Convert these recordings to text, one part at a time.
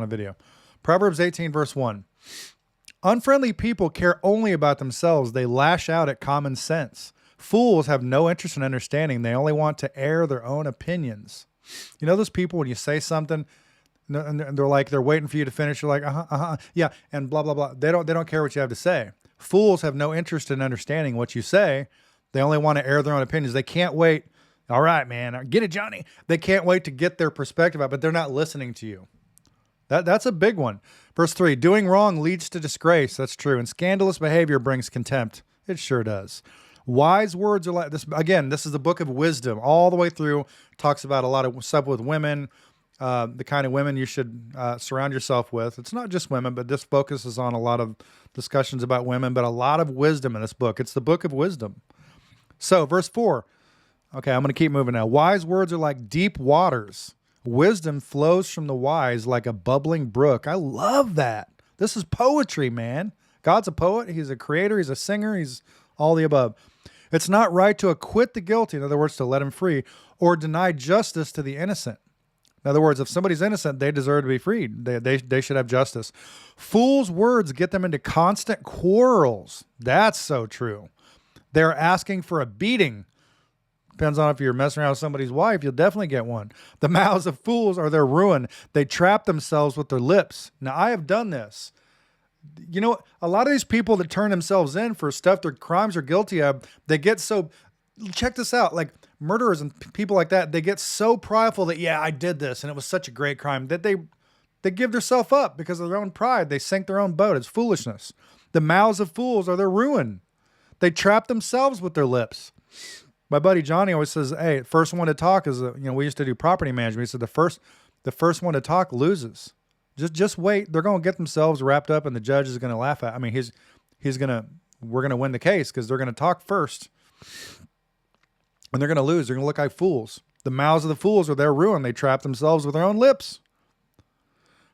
on a video. Proverbs 18, verse 1. Unfriendly people care only about themselves. They lash out at common sense. Fools have no interest in understanding. They only want to air their own opinions. You know those people when you say something and they're like, they're waiting for you to finish. You're like, yeah, and blah, blah, blah. They don't care what you have to say. Fools have no interest in understanding what you say. They only want to air their own opinions. They can't wait. All right, man, get it, Johnny. They can't wait to get their perspective out, but they're not listening to you. That's a big one. Verse 3, doing wrong leads to disgrace. That's true. And scandalous behavior brings contempt. It sure does. Wise words are like this. Again, this is the book of wisdom all the way through. Talks about a lot of stuff with women, the kind of women you should surround yourself with. It's not just women, but this focuses on a lot of discussions about women, but a lot of wisdom in this book. It's the book of wisdom. So verse 4. Okay, I'm going to keep moving now. Wise words are like deep waters. Wisdom flows from the wise like a bubbling brook. I love that. This is poetry, man. God's a poet. He's a creator. He's a singer. He's all the above. It's not right to acquit the guilty, in other words, to let him free, or deny justice to the innocent. In other words, if somebody's innocent, they deserve to be freed. They should have justice. Fools' words get them into constant quarrels. That's so true. They're asking for a beating. Depends on if you're messing around with somebody's wife, you'll definitely get one. The mouths of fools are their ruin. They trap themselves with their lips. Now, I have done this. You know, a lot of these people that turn themselves in for stuff their crimes are guilty of, they get so, check this out, like murderers and people like that, they get so prideful that, yeah, I did this and it was such a great crime, that they give themselves up because of their own pride. They sink their own boat. It's foolishness. The mouths of fools are their ruin. They trap themselves with their lips. My buddy Johnny always says, hey, first one to talk is, we used to do property management. He said the first one to talk loses. Just wait. They're going to get themselves wrapped up and the judge is going to laugh at. I mean, we're going to win the case because they're going to talk first and they're going to lose. They're going to look like fools. The mouths of the fools are their ruin. They trap themselves with their own lips.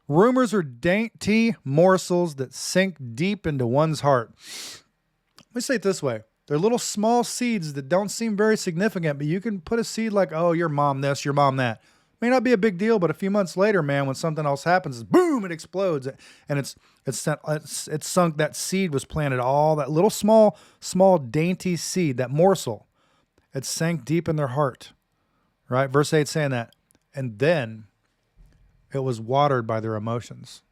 Rumors are dainty morsels that sink deep into one's heart. Let me say it this way. They're little small seeds that don't seem very significant, but you can put a seed like, oh, your mom this, your mom that. May not be a big deal, but a few months later, man, when something else happens, boom, it explodes. And it's sunk, that seed was planted, all that little small dainty seed, that morsel, it sank deep in their heart, right? Verse 8 saying that. And then it was watered by their emotions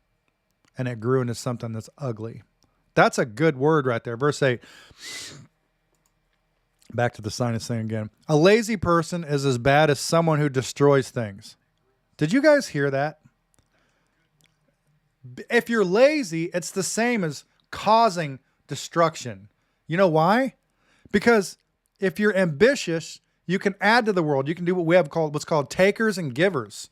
and it grew into something that's ugly. That's a good word right there. Verse 8. Back to the sinus thing again. A lazy person is as bad as someone who destroys things. Did you guys hear that? If you're lazy, it's the same as causing destruction. You know why? Because if you're ambitious, you can add to the world. You can do what's called takers and givers.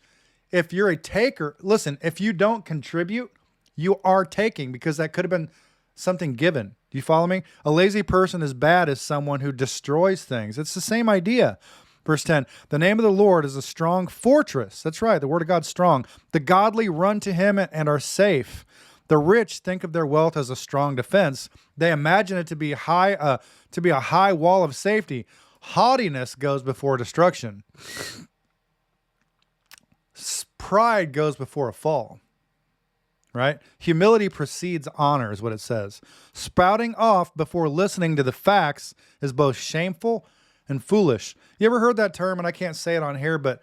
If you're a taker, listen, if you don't contribute, you are taking because that could have been something given. Do you follow me? A lazy person is bad as someone who destroys things. It's the same idea. Verse 10, the name of the Lord is a strong fortress. That's right. The word of God's strong. The godly run to him and are safe. The rich think of their wealth as a strong defense. They imagine it to be a high wall of safety. Haughtiness goes before destruction. Pride goes before a fall. Right? Humility precedes honor is what it says. Spouting off before listening to the facts is both shameful and foolish. You ever heard that term? And I can't say it on here, but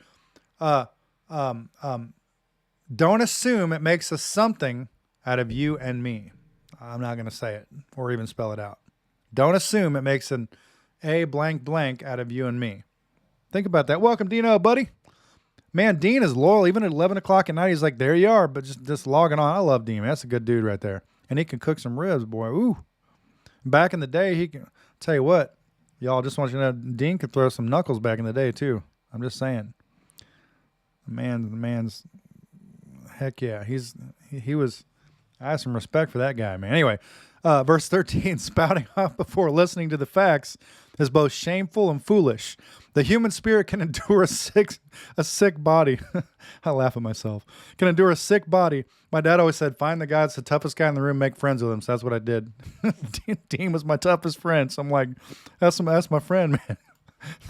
don't assume it makes a something out of you and me. I'm not going to say it or even spell it out. Don't assume it makes an a blank blank out of you and me. Think about that. Welcome, Dino, buddy. Man, Dean is loyal. Even at 11 o'clock at night, he's like, there you are, but just logging on. I love Dean. That's a good dude right there. And he can cook some ribs, boy. Ooh. Back in the day, he can, tell you what, y'all just want you to know, Dean could throw some knuckles back in the day, too. I'm just saying. The man's, heck yeah. He was, I have some respect for that guy, man. Anyway, verse 13, spouting off before listening to the facts is both shameful and foolish. The human spirit can endure a sick body. I laugh at myself. Can endure a sick body. My dad always said, find the guy that's the toughest guy in the room, make friends with him. So that's what I did. Dean was my toughest friend. So I'm like, that's my friend, man.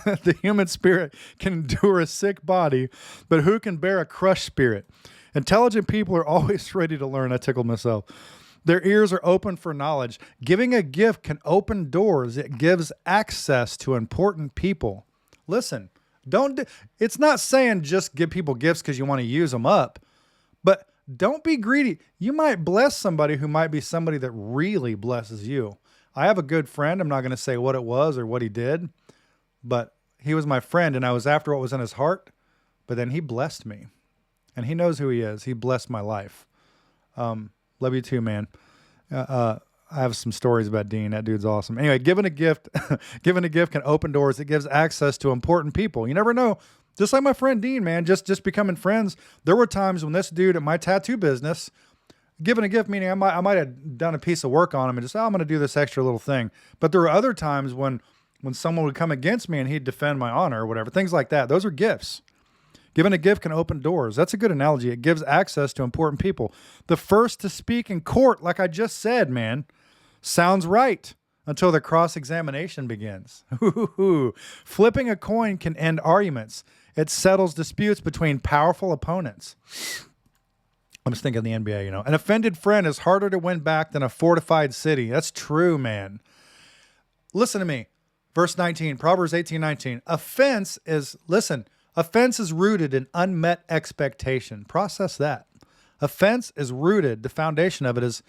The human spirit can endure a sick body, but who can bear a crushed spirit? Intelligent people are always ready to learn. I tickled myself. Their ears are open for knowledge. Giving a gift can open doors. It gives access to important people. Listen, it's not saying just give people gifts because you want to use them up, but don't be greedy. You might bless somebody who might be somebody that really blesses you. I have a good friend. I'm not going to say what it was or what he did, but he was my friend and I was after what was in his heart, but then he blessed me and he knows who he is. He blessed my life. Love you too, man. I have some stories about Dean. That dude's awesome. Anyway, giving a gift can open doors. It gives access to important people. You never know. Just like my friend Dean, man, just becoming friends. There were times when this dude at my tattoo business, giving a gift, meaning I might have done a piece of work on him and just, I'm going to do this extra little thing. But there were other times when someone would come against me and he'd defend my honor or whatever, things like that. Those are gifts. Giving a gift can open doors. That's a good analogy. It gives access to important people. The first to speak in court, like I just said, man, sounds right until the cross-examination begins. Flipping a coin can end arguments. It settles disputes between powerful opponents. I'm just thinking of the NBA, you know. An offended friend is harder to win back than a fortified city. That's true, man. Listen to me. Verse 19, Proverbs 18:19. Offense is rooted in unmet expectation. Process that. Offense is rooted, the foundation of it is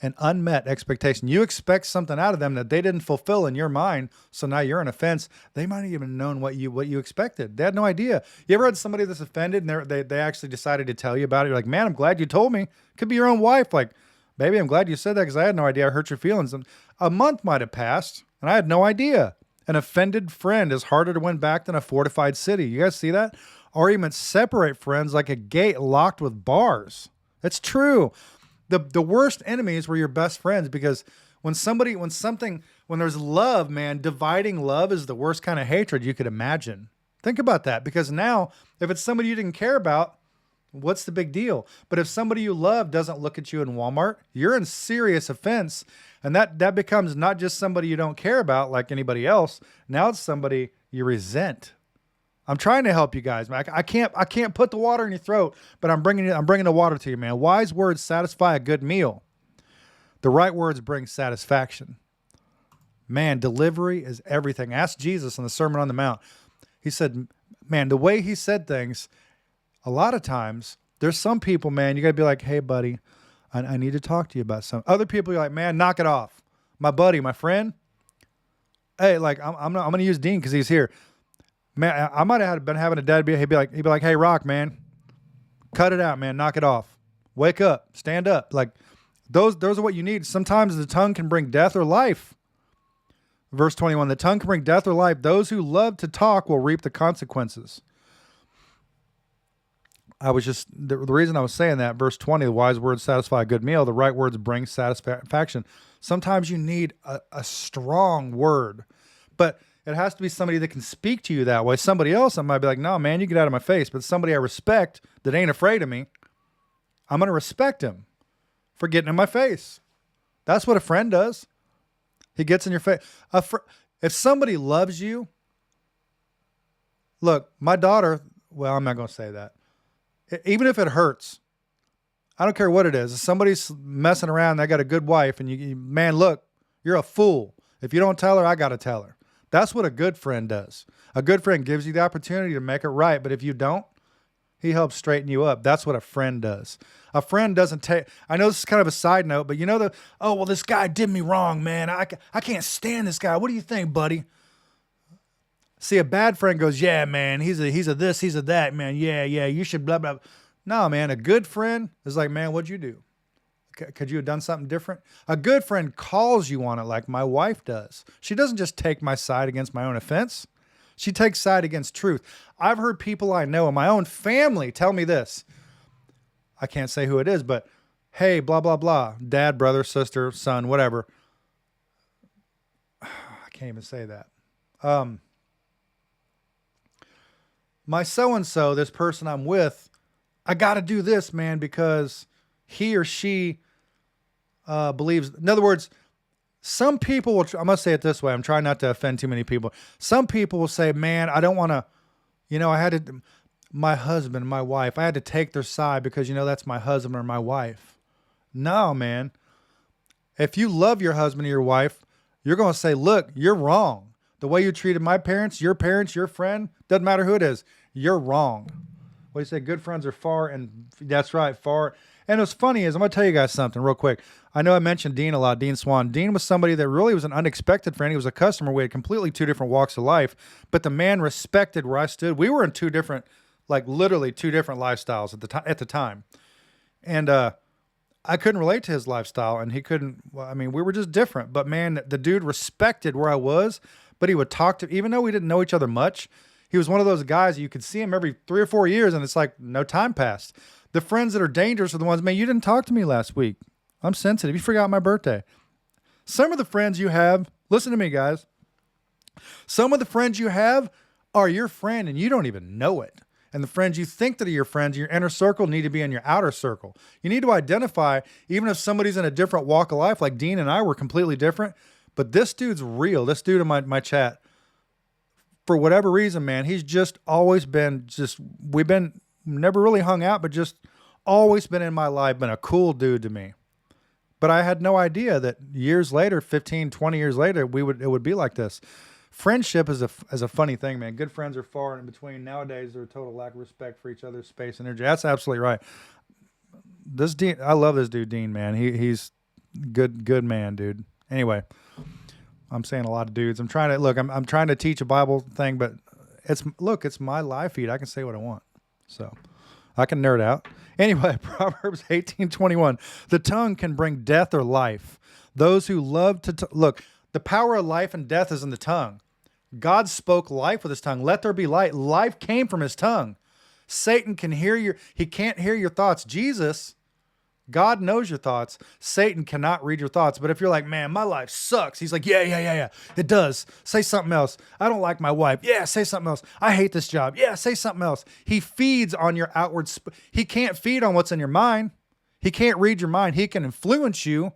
an unmet expectation. You expect something out of them that they didn't fulfill in your mind, so now you're an offense. They might not even known what you expected. They had no idea. You ever had somebody that's offended and they actually decided to tell you about it? You're like, man, I'm glad you told me. Could be your own wife. Like, baby, I'm glad you said that because I had no idea I hurt your feelings. And a month might have passed and I had no idea. An offended friend is harder to win back than a fortified city. You guys see that? Arguments separate friends like a gate locked with bars. That's true. The worst enemies were your best friends because when there's love, man, dividing love is the worst kind of hatred you could imagine. Think about that because now if it's somebody you didn't care about, what's the big deal? But if somebody you love doesn't look at you in Walmart, you're in serious offense. And that becomes not just somebody you don't care about like anybody else. Now it's somebody you resent. I'm trying to help you guys, man. I can't put the water in your throat, but I'm bringing the water to you, man. Wise words satisfy a good meal. The right words bring satisfaction. Man, delivery is everything. Ask Jesus in the Sermon on the Mount. He said, man, the way he said things, a lot of times, there's some people, man, you got to be like, hey, buddy, I need to talk to you about something. Other people, you're like, man, knock it off. My buddy, my friend, hey, like, I'm going to use Dean because he's here. Man, I might have been having a dad he'd be like, hey, Rock, man, cut it out, man, knock it off. Wake up, stand up. Like, those are what you need. Sometimes the tongue can bring death or life. Verse 21, the tongue can bring death or life. Those who love to talk will reap the consequences. The reason I was saying that, verse 20, the wise words satisfy a good meal. The right words bring satisfaction. Sometimes you need a strong word, but it has to be somebody that can speak to you that way. Somebody else, I might be like, no, man, you get out of my face. But somebody I respect that ain't afraid of me, I'm going to respect him for getting in my face. That's what a friend does. He gets in your face. If somebody loves you, look, my daughter, well, I'm not going to say that. Even if it hurts, I don't care what it is. If somebody's messing around, they got a good wife, and man, look, you're a fool. If you don't tell her, I got to tell her. That's what a good friend does. A good friend gives you the opportunity to make it right, but if you don't, he helps straighten you up. That's what a friend does. A friend doesn't take, I know this is kind of a side note, but you know, this guy did me wrong, man. I can't stand this guy. What do you think, buddy? See, a bad friend goes, yeah, man, he's a this, he's a that, man. Yeah, you should blah, blah. No, man, a good friend is like, man, what'd you do? Could you have done something different? A good friend calls you on it like my wife does. She doesn't just take my side against my own offense. She takes side against truth. I've heard people I know in my own family tell me this. I can't say who it is, but hey, blah, blah, blah. Dad, brother, sister, son, whatever. I can't even say that. My so-and-so, this person I'm with, I got to do this, man, because he or she believes. In other words, some people will, I'm going to say it this way. I'm trying not to offend too many people. Some people will say, man, I don't want to, my husband, my wife. I had to take their side because, that's my husband or my wife. No, man. If you love your husband or your wife, you're going to say, look, you're wrong. The way you treated my parents, your friend, doesn't matter who it is, you're wrong. What do you say? Good friends are far, and that's right, far. And what's funny is, I'm going to tell you guys something real quick. I know I mentioned Dean a lot, Dean Swan. Dean was somebody that really was an unexpected friend. He was a customer. We had completely two different walks of life, but the man respected where I stood. We were in two different, literally two different lifestyles at the time. And I couldn't relate to his lifestyle, and he couldn't. Well, I mean, we were just different. But man, the dude respected where I was, but he would talk to, even though we didn't know each other much, he was one of those guys you could see him every 3 or 4 years, and it's like no time passed. The friends that are dangerous are the ones, man, you didn't talk to me last week. I'm sensitive. You forgot my birthday. Some of the friends you have, listen to me, guys. Some of the friends you have are your friend, and you don't even know it. And the friends you think that are your friends, your inner circle, need to be in your outer circle. You need to identify, even if somebody's in a different walk of life, like Dean and I were completely different, but this dude's real. This dude in my chat, for whatever reason, man, he's just always been we've been never really hung out, but just always been in my life, been a cool dude to me. But I had no idea that years later, 15, 20 years later, it would be like this. Friendship is a funny thing, man. Good friends are far and in between. Nowadays, there's a total lack of respect for each other's space and energy. That's absolutely right. This Dean, I love this dude, Dean, man. He's good man, dude. Anyway, I'm saying a lot of dudes. I'm trying to teach a Bible thing, but it's my live feed. I can say what I want, so I can nerd out. Anyway, Proverbs 18:21. The tongue can bring death or life. Those who love to look, the power of life and death is in the tongue. God spoke life with his tongue. Let there be light. Life came from his tongue. Satan can he can't hear your thoughts. God knows your thoughts. Satan cannot read your thoughts. But if you're like, man, my life sucks. He's like, yeah, it does. Say something else. I don't like my wife. Yeah, say something else. I hate this job. Yeah, say something else. He feeds on your outward. He can't feed on what's in your mind. He can't read your mind. He can influence you,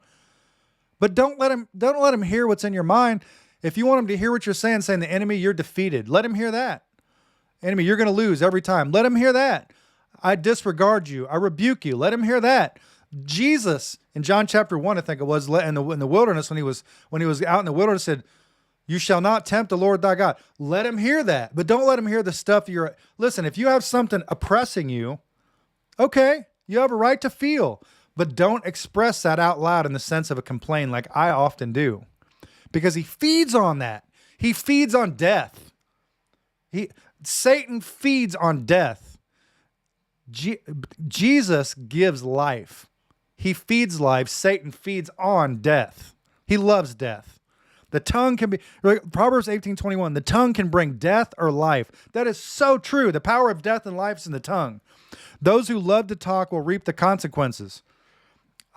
but don't let him hear what's in your mind. If you want him to hear what you're saying the enemy, you're defeated. Let him hear that. Enemy, you're going to lose every time. Let him hear that. I disregard you. I rebuke you. Let him hear that. Jesus in John chapter 1, I think it was, in the wilderness, when he was out in the wilderness, said, you shall not tempt the Lord thy God. Let him hear that, but don't let him hear the stuff listen, if you have something oppressing you, okay, you have a right to feel, but don't express that out loud in the sense of a complaint like I often do, because he feeds on that. He feeds on death. Satan feeds on death. Jesus gives life. He feeds life. Satan feeds on death. He loves death. The tongue can be, Proverbs 18:21, the tongue can bring death or life. That is so true. The power of death and life is in the tongue. Those who love to talk will reap the consequences.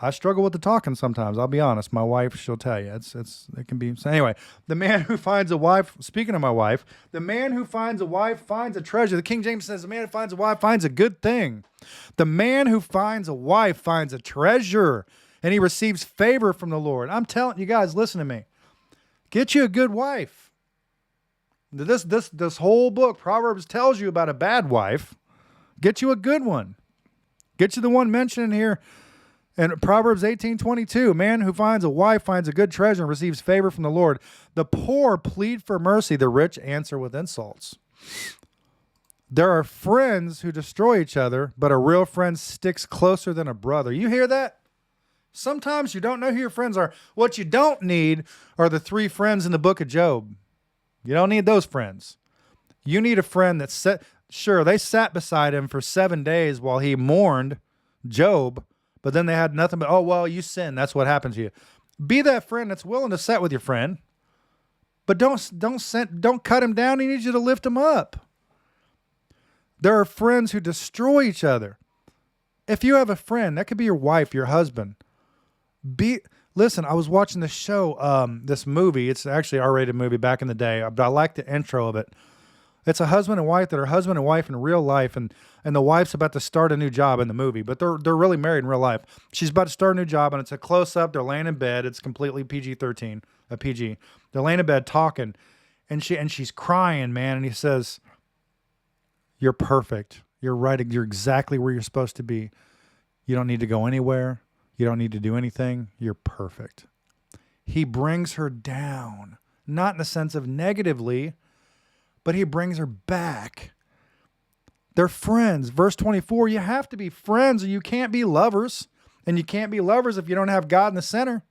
I struggle with the talking sometimes. I'll be honest. My wife, she'll tell you. It can be. So anyway, the man who finds a wife, speaking of my wife, the man who finds a wife finds a treasure. The King James says the man who finds a wife finds a good thing. The man who finds a wife finds a treasure, and he receives favor from the Lord. I'm telling you guys, listen to me. Get you a good wife. This whole book, Proverbs, tells you about a bad wife. Get you a good one. Get you the one mentioned here. And Proverbs 18:22, man who finds a wife finds a good treasure and receives favor from the Lord. The poor plead for mercy, the rich answer with insults. There are friends who destroy each other, but a real friend sticks closer than a brother. You hear that? Sometimes you don't know who your friends are. What you don't need are the 3 friends in the book of Job. You don't need those friends. You need a friend that they sat beside him for 7 days while he mourned Job. But then they had nothing but, oh, well, you sinned. That's what happened to you. Be that friend that's willing to sit with your friend. But don't cut him down. He needs you to lift him up. There are friends who destroy each other. If you have a friend, that could be your wife, your husband. Listen, I was watching this show, this movie. It's actually an R-rated movie back in the day, but I like the intro of it. It's a husband and wife that are husband and wife in real life, and the wife's about to start a new job in the movie, but they're really married in real life. She's about to start a new job, and it's a close-up. They're laying in bed. It's completely PG-13, a PG. They're laying in bed talking, and she's crying, man, and he says, You're perfect. You're right. You're exactly where you're supposed to be. You don't need to go anywhere. You don't need to do anything. You're perfect. He brings her down, not in the sense of negatively, but he brings her back. They're friends. Verse 24, you have to be friends or you can't be lovers. And you can't be lovers if you don't have God in the center.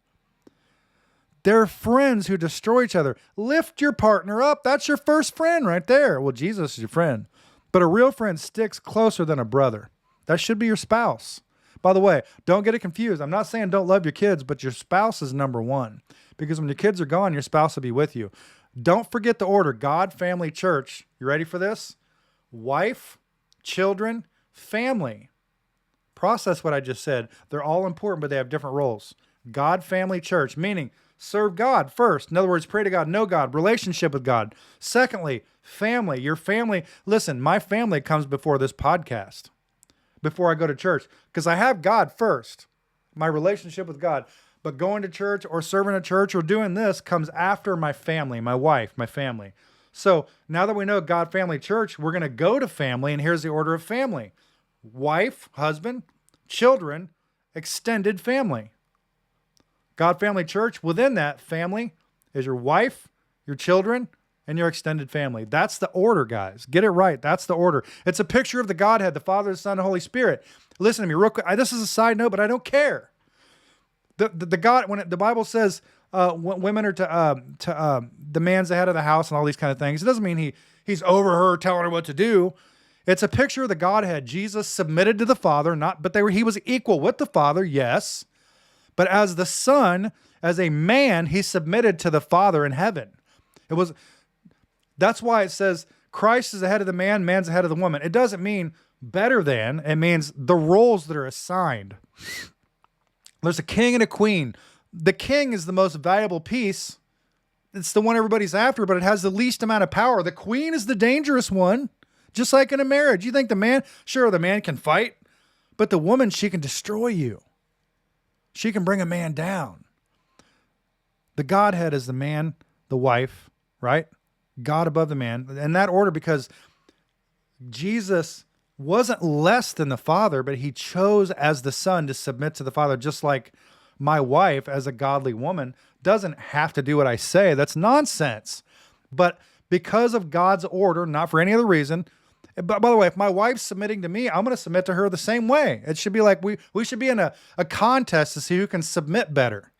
They're friends who destroy each other. Lift your partner up. That's your first friend right there. Well, Jesus is your friend. But a real friend sticks closer than a brother. That should be your spouse. By the way, don't get it confused. I'm not saying don't love your kids, but your spouse is number one. Because when your kids are gone, your spouse will be with you. Don't forget the order. God, family, church. You ready for this? Wife, children, family. Process what I just said. They're all important, but they have different roles. God, family, church, meaning serve God first. In other words, pray to God, know God, relationship with God. Secondly, family. Your family. Listen, my family comes before this podcast, before I go to church, because I have God first, my relationship with God. But going to church or serving a church or doing this comes after my family, my wife, my family. So now that we know God, family, church, we're going to go to family, and here's the order of family. Wife, husband, children, extended family. God, family, church, within that family is your wife, your children, and your extended family. That's the order, guys. Get it right. That's the order. It's a picture of the Godhead, the Father, the Son, and Holy Spirit. Listen to me real quick. This is a side note, but I don't care. The God, when the Bible says women are to the man's the head of the house and all these kind of things, it doesn't mean he's over her telling her what to do. It's a picture of the Godhead. Jesus submitted to the Father, he was equal with the Father, yes. But as the Son, as a man, he submitted to the Father in heaven. That's why it says Christ is the head of the man, man's the head of the woman. It doesn't mean better than, it means the roles that are assigned. There's a king and a queen. The king is the most valuable piece. It's the one everybody's after, but it has the least amount of power. The queen is the dangerous one. Just like in a marriage. You think the man can fight, but the woman, she can destroy you. She can bring a man down. The Godhead is the man, the wife, right? God above the man. In that order, because Jesus wasn't less than the Father, but he chose as the Son to submit to the Father, just like my wife, as a godly woman, doesn't have to do what I say. That's nonsense. But because of God's order, not for any other reason. But by the way, if my wife's submitting to me, I'm going to submit to her the same way. It should be like we should be in a contest to see who can submit better.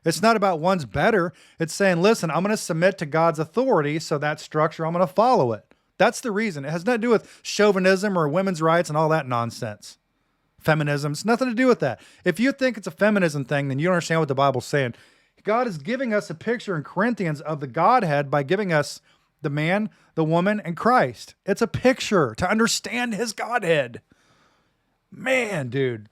It's not about one's better. It's saying, listen, I'm going to submit to God's authority, so that structure, I'm going to follow it. That's the reason. It has nothing to do with chauvinism or women's rights and all that nonsense. Feminism. It's nothing to do with that. If you think it's a feminism thing, then you don't understand what the Bible's saying. God is giving us a picture in Corinthians of the Godhead by giving us the man, the woman, and Christ. It's a picture to understand his Godhead. Man, dude.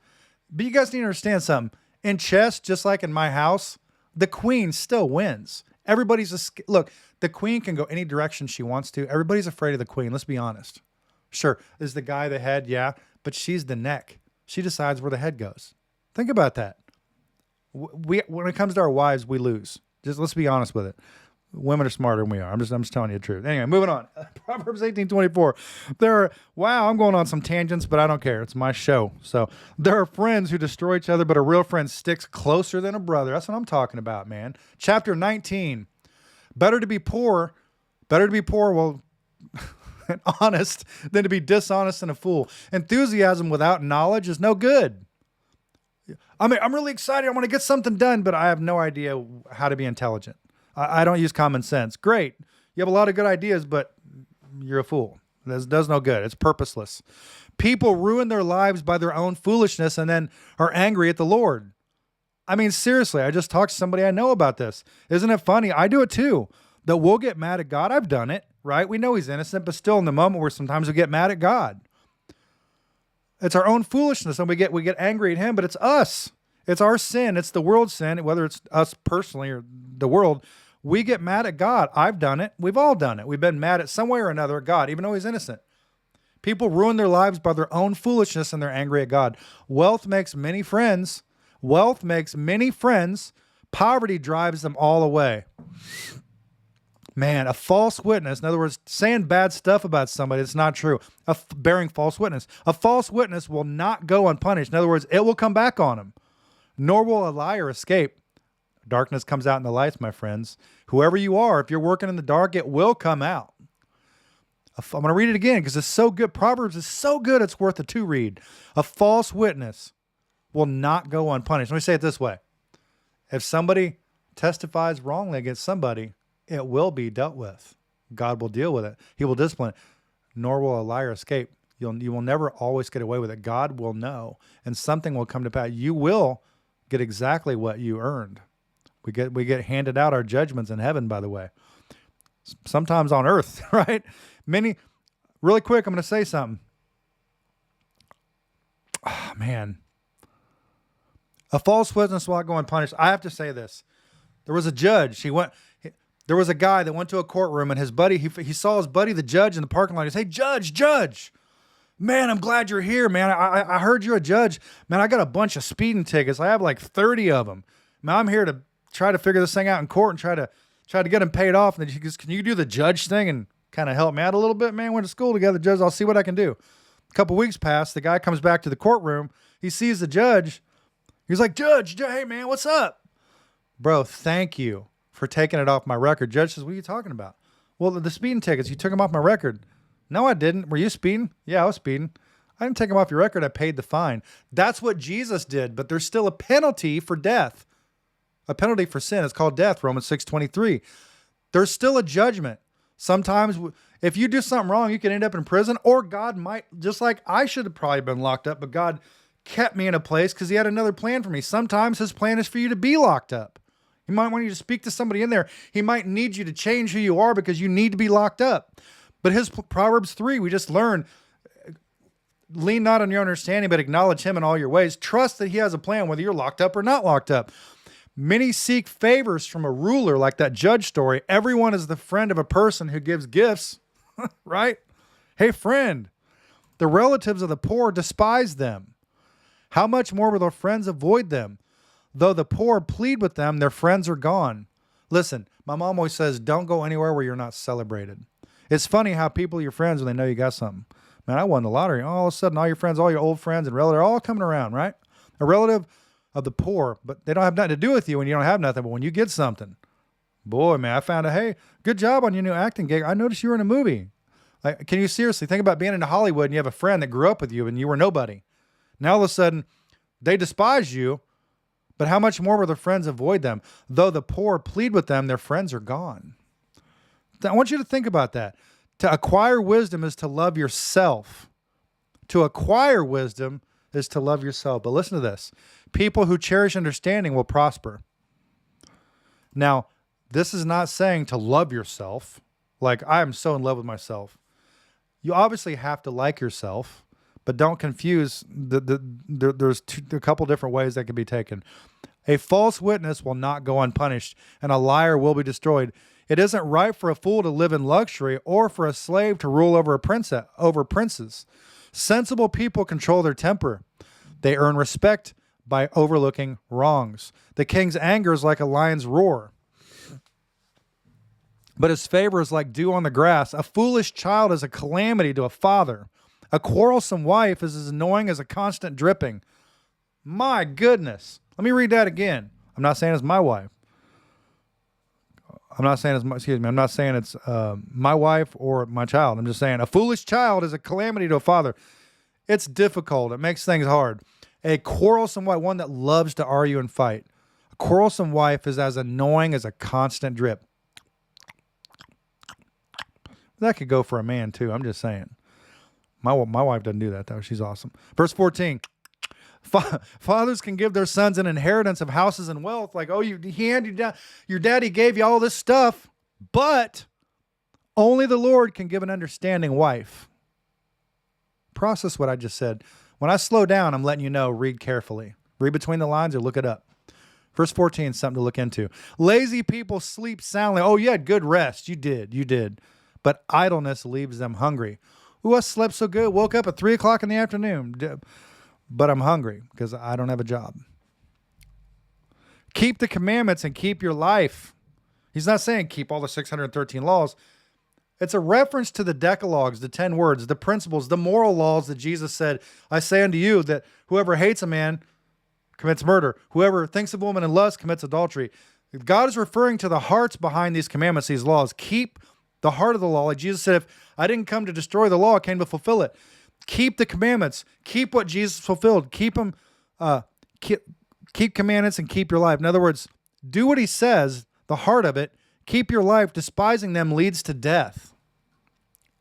But you guys need to understand something. In chess, just like in my house, the queen still wins. Look, the queen can go any direction she wants to. Everybody's afraid of the queen. Let's be honest. Sure, is the guy the head? Yeah, but she's the neck. She decides where the head goes. Think about that. When it comes to our wives, we lose. Just let's be honest with it. Women are smarter than we are. I'm just telling you the truth. Anyway, moving on. Proverbs 18:24. I'm going on some tangents, but I don't care. It's my show. So there are friends who destroy each other, but a real friend sticks closer than a brother. That's what I'm talking about, man. Chapter 19. Better to be poor, well, and honest than to be dishonest and a fool. Enthusiasm without knowledge is no good. I'm really excited. I want to get something done, but I have no idea how to be intelligent. I don't use common sense. Great. You have a lot of good ideas, but you're a fool. This does no good. It's purposeless. People ruin their lives by their own foolishness and then are angry at the Lord. I mean, seriously, I just talked to somebody I know about this. Isn't it funny? I do it too. That we'll get mad at God. I've done it, right? We know he's innocent, but still in the moment where sometimes we get mad at God. It's our own foolishness, and we get angry at him, but it's us. It's our sin. It's the world's sin, whether it's us personally or the world. We get mad at God. I've done it. We've all done it. We've been mad at some way or another at God, even though he's innocent. People ruin their lives by their own foolishness, and they're angry at God. Wealth makes many friends. Poverty drives them all away. Man, a false witness, in other words, saying bad stuff about somebody that's not true, bearing false witness. A false witness will not go unpunished. In other words, it will come back on him, nor will a liar escape. Darkness comes out in the lights, my friends. Whoever you are, if you're working in the dark, it will come out. I'm going to read it again because it's so good. Proverbs is so good, it's worth a 2 read. A false witness will not go unpunished. Let me say it this way. If somebody testifies wrongly against somebody, it will be dealt with. God will deal with it. He will discipline it, nor will a liar escape. You will never always get away with it. God will know, and something will come to pass. You will get exactly what you earned. We get handed out our judgments in heaven, by the way. Sometimes on earth, right? Really quick, I'm going to say something. Oh, man. A false witness will not go unpunished. I have to say this. There was a judge. There was a guy that went to a courtroom, and his buddy, he saw his buddy, the judge, in the parking lot. He said, "Hey, judge, man, I'm glad you're here, man. I heard you're a judge. Man, I got a bunch of speeding tickets. I have like 30 of them. Man, I'm here to try to figure this thing out in court and try to get them paid off." And then he goes, "Can you do the judge thing and kind of help me out a little bit, man? Went to school together, judge. I'll see what I can do." A couple weeks pass. The guy comes back to the courtroom. He sees the judge. He's like, "Judge, hey, man, what's up?" "Bro, thank you for taking it off my record." Judge says, "What are you talking about?" "Well, the speeding tickets, you took them off my record." "No, I didn't." "Were you speeding?" "Yeah, I was speeding." "I didn't take them off your record. I paid the fine." That's what Jesus did, but there's still a penalty for death. A penalty for sin. It's called death, Romans 6:23. There's still a judgment. Sometimes if you do something wrong, you can end up in prison, or God might, just like I should have probably been locked up, but God kept me in a place because he had another plan for me. Sometimes his plan is for you to be locked up. He might want you to speak to somebody in there. He might need you to change who you are because you need to be locked up. But his Proverbs 3, we just learned, lean not on your understanding, but acknowledge him in all your ways. Trust that he has a plan, whether you're locked up or not locked up. Many seek favors from a ruler, like that judge story. Everyone is the friend of a person who gives gifts, right? Hey, friend, the relatives of the poor despise them. How much more will their friends avoid them? Though the poor plead with them, their friends are gone. Listen, my mom always says, don't go anywhere where you're not celebrated. It's funny how people are your friends when they know you got something. Man, I won the lottery. All of a sudden, all your friends, all your old friends and relatives are all coming around, right? A relative of the poor, but they don't have nothing to do with you when you don't have nothing. But when you get something, boy, man, I found out, hey, good job on your new acting gig. I noticed you were in a movie. Like, can you seriously think about being in Hollywood and you have a friend that grew up with you and you were nobody? Now all of a sudden, they despise you, but how much more will their friends avoid them? Though the poor plead with them, their friends are gone. I want you to think about that. To acquire wisdom is to love yourself. To acquire wisdom is to love yourself. But listen to this. People who cherish understanding will prosper. Now, this is not saying to love yourself. Like, I am so in love with myself. You obviously have to like yourself, but don't confuse. There's a couple different ways that can be taken. A false witness will not go unpunished, and a liar will be destroyed. It isn't right for a fool to live in luxury or for a slave to rule over princes. Sensible people control their temper. They earn respect by overlooking wrongs. The king's anger is like a lion's roar, but his favor is like dew on the grass. A foolish child is a calamity to a father. A quarrelsome wife is as annoying as a constant dripping. My goodness. Let me read that again. I'm not saying it's my wife. I'm not saying it's my wife or my child. I'm just saying a foolish child is a calamity to a father. It's difficult. It makes things hard. A quarrelsome wife, one that loves to argue and fight. A quarrelsome wife is as annoying as a constant drip. That could go for a man too. I'm just saying. My wife doesn't do that though. She's awesome. Verse 14. Fathers can give their sons an inheritance of houses and wealth. Like, oh, he handed you down, your daddy gave you all this stuff, but only the Lord can give an understanding wife. Process what I just said. When I slow down, I'm letting you know, read carefully. Read between the lines or look it up. Verse 14 is something to look into. Lazy people sleep soundly. Oh, you had good rest. You did. But idleness leaves them hungry. Ooh, I slept so good. Woke up at 3 o'clock in the afternoon. But I'm hungry because I don't have a job. Keep the commandments and keep your life. He's not saying keep all the 613 laws. It's a reference to the decalogues, the 10 words, the principles, the moral laws that Jesus said, I say unto you that whoever hates a man commits murder. Whoever thinks of a woman in lust commits adultery. God is referring to the hearts behind these commandments, these laws. Keep the heart of the law. Like Jesus said, if I didn't come to destroy the law, I came to fulfill it. Keep the commandments. Keep what Jesus fulfilled. Keep them. Keep commandments and keep your life. In other words, do what he says, the heart of it. Keep your life. Despising them leads to death.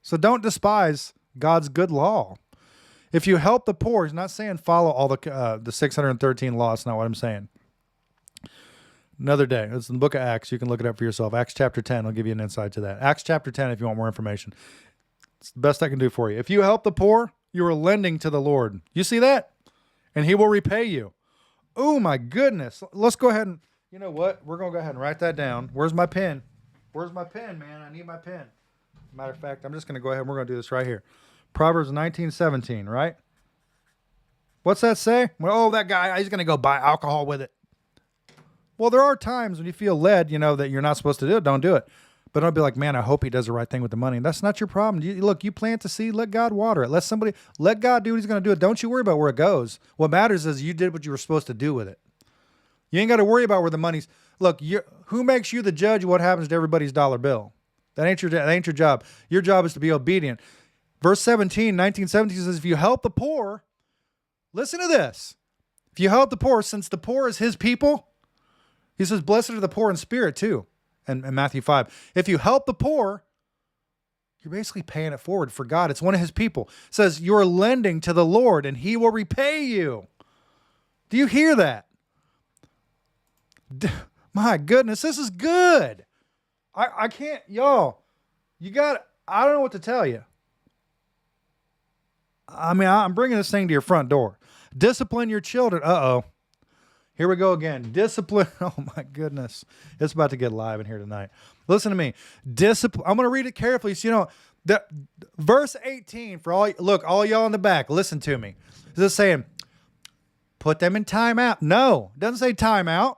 So don't despise God's good law. If you help the poor, he's not saying follow all the 613 laws. That's not what I'm saying. Another day. It's in the book of Acts. You can look it up for yourself. Acts chapter 10. I'll give you an insight to that. Acts chapter 10 if you want more information. It's the best I can do for you. If you help the poor, you are lending to the Lord. You see that? And he will repay you. Oh, my goodness. Let's go ahead and, you know what? We're going to go ahead and write that down. Where's my pen? Where's my pen, man? I need my pen. Matter of fact, I'm just going to go ahead and we're going to do this right here. Proverbs 19:17, right? What's that say? Well, oh, that guy, he's going to go buy alcohol with it. Well, there are times when you feel led, that you're not supposed to do it. Don't do it. But don't be like, man, I hope he does the right thing with the money. That's not your problem. You plant the seed, let God water it. Let God do what he's going to do. Don't you worry about where it goes. What matters is you did what you were supposed to do with it. You ain't got to worry about where the money's. Look, who makes you the judge of what happens to everybody's dollar bill? That ain't your job. Your job is to be obedient. Verse 19:17 says, if you help the poor, listen to this. If you help the poor, since the poor is his people, he says, blessed are the poor in spirit too. And Matthew 5. If you help the poor, you're basically paying it forward for God. It's one of his people. It says you're lending to the Lord and he will repay you. Do you hear that? My goodness, this is good. I can't, y'all, I don't know what to tell you. I mean, I'm bringing this thing to your front door. Discipline your children. Uh-oh. Here we go again. Discipline. Oh, my goodness. It's about to get live in here tonight. Listen to me. Discipline. I'm going to read it carefully. So, verse 18, all y'all in the back, listen to me. Is this saying, put them in timeout? No. It doesn't say timeout.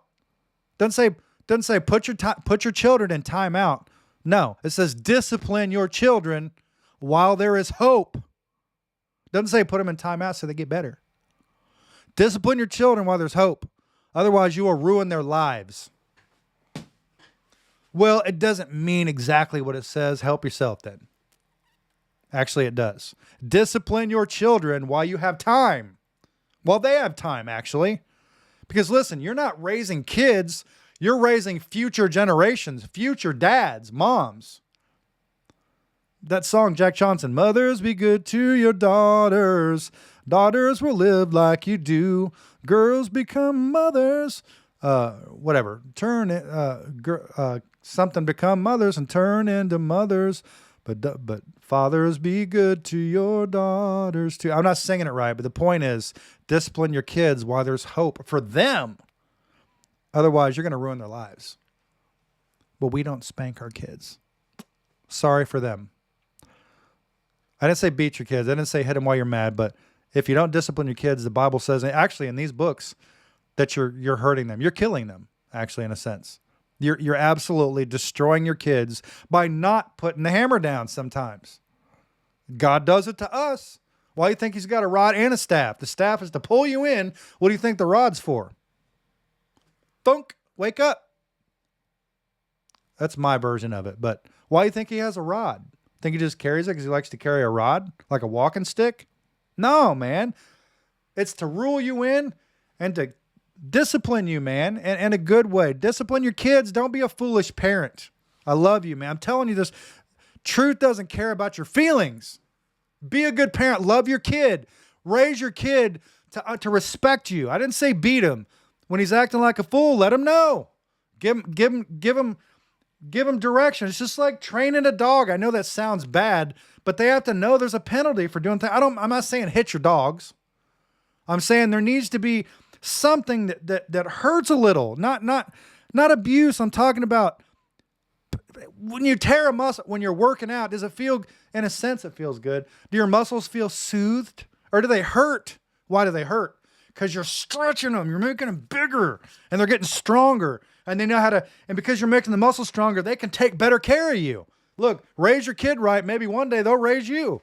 Doesn't say put your children in timeout. No. It says discipline your children while there is hope. Doesn't say put them in timeout so they get better. Discipline your children while there's hope. Otherwise, you will ruin their lives. Well, it doesn't mean exactly what it says. Help yourself then. Actually, it does. Discipline your children while you have time. While they have time, actually. Because listen, you're not raising kids. You're raising future generations, future dads, moms. That song, Jack Johnson, mothers be good to your daughters. Daughters will live like you do. Girls become mothers. Whatever. Something become mothers and turn into mothers. But fathers be good to your daughters too. I'm not singing it right, but the point is discipline your kids while there's hope for them. Otherwise, you're going to ruin their lives. But we don't spank our kids. Sorry for them. I didn't say beat your kids. I didn't say hit them while you're mad. But if you don't discipline your kids, the Bible says, actually in these books, that you're hurting them. You're killing them, actually, in a sense. You're absolutely destroying your kids by not putting the hammer down sometimes. God does it to us. Why do you think he's got a rod and a staff? The staff is to pull you in. What do you think the rod's for? Thunk, wake up. That's my version of it. But why do you think he has a rod? Think he just carries it because he likes to carry a rod like a walking stick? No, man. It's to rule you in and to discipline you, man, in a good way. Discipline your kids. Don't be a foolish parent. I love you, man. I'm telling you this. Truth doesn't care about your feelings. Be a good parent. Love your kid. Raise your kid to respect you. I didn't say beat him. When he's acting like a fool, let him know. Give him direction. It's just like training a dog. I know that sounds bad, but they have to know there's a penalty for doing things. I'm not saying hit your dogs. I'm saying there needs to be something that hurts a little, not abuse. I'm talking about when you tear a muscle, when you're working out, does it feel, in a sense, it feels good? Do your muscles feel soothed or do they hurt? Why do they hurt? Because you're stretching them, you're making them bigger and they're getting stronger. And they know how to, and because you're making the muscle stronger, they can take better care of you. Look, raise your kid right. Maybe one day they'll raise you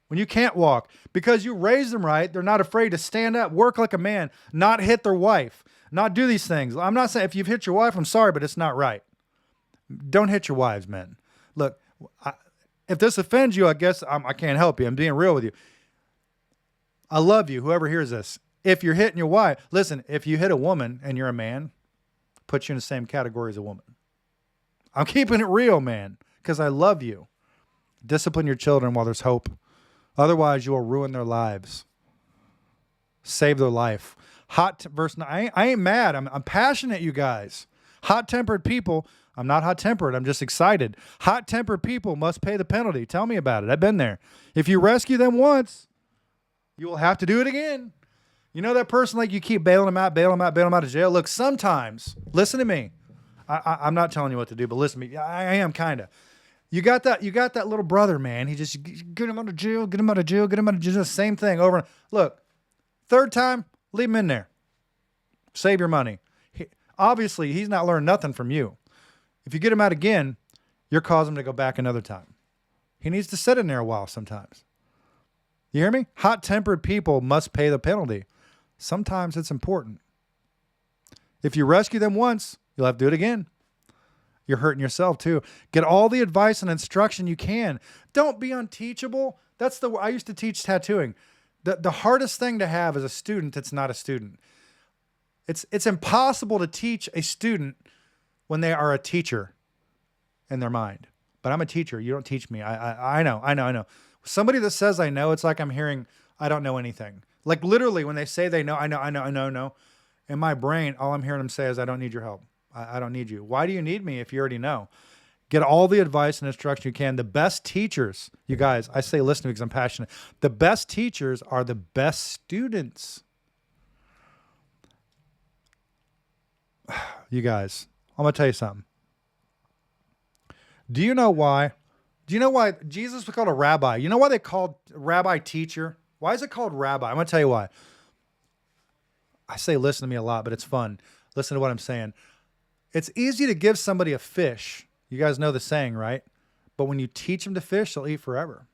when you can't walk. Because you raise them right, they're not afraid to stand up, work like a man, not hit their wife, not do these things. I'm not saying if you've hit your wife, I'm sorry, but it's not right. Don't hit your wives, men. Look, if this offends you, I guess I can't help you. I'm being real with you. I love you, whoever hears this. If you're hitting your wife, listen, if you hit a woman and you're a man, put you in the same category as a woman. I'm keeping it real, man, because I love you. Discipline your children while there's hope. Otherwise, you will ruin their lives. Save their life. Verse 9, I ain't mad. I'm passionate, you guys. Hot-tempered people, I'm not hot-tempered. I'm just excited. Hot-tempered people must pay the penalty. Tell me about it. I've been there. If you rescue them once, you will have to do it again. You know that person, like you keep bailing them out of jail? Look, sometimes, listen to me. I'm not telling you what to do, but listen to me. I am kind of. You got that little brother, man. He just, get him out of jail. Same thing over. Look, third time, leave him in there. Save your money. Obviously, he's not learned nothing from you. If you get him out again, you're causing him to go back another time. He needs to sit in there a while sometimes. You hear me? Hot-tempered people must pay the penalty. Sometimes it's important. If you rescue them once, you'll have to do it again. You're hurting yourself too. Get all the advice and instruction you can. Don't be unteachable. I used to teach tattooing. The hardest thing to have is a student that's not a student. It's impossible to teach a student when they are a teacher in their mind. But I'm a teacher. You don't teach me. I know. Somebody that says I know, it's like I'm hearing I don't know anything. Like literally when they say they know, I know. In my brain, all I'm hearing them say is I don't need your help. I don't need you. Why do you need me if you already know? Get all the advice and instruction you can. The best teachers, you guys, I say listen to me because I'm passionate. The best teachers are the best students. You guys, I'm going to tell you something. Do you know why Jesus was called a rabbi? You know why they called rabbi teacher? Why is it called rabbi? I'm going to tell you why. I say listen to me a lot, but it's fun. Listen to what I'm saying. It's easy to give somebody a fish. You guys know the saying, right? But when you teach them to fish, they'll eat forever.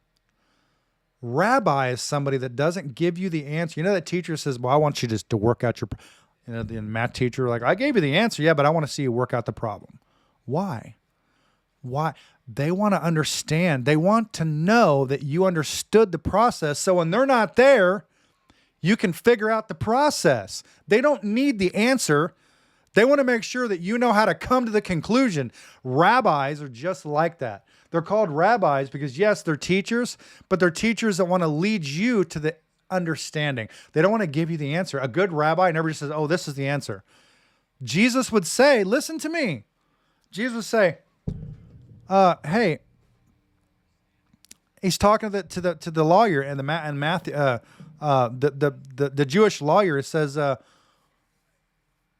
Rabbi is somebody that doesn't give you the answer. You know that teacher says, well, I want you just to work out the math teacher, like, I gave you the answer, yeah, but I want to see you work out the problem. Why? They want to understand. They want to know that you understood the process. So when they're not there, you can figure out the process. They don't need the answer. They want to make sure that you know how to come to the conclusion. Rabbis are just like that. They're called rabbis because, yes, they're teachers, but they're teachers that want to lead you to the understanding. They don't want to give you the answer. A good rabbi never just says, oh, this is the answer. Jesus would say, listen to me. Jesus would say, hey, he's talking to the lawyer and the Jewish lawyer. It says,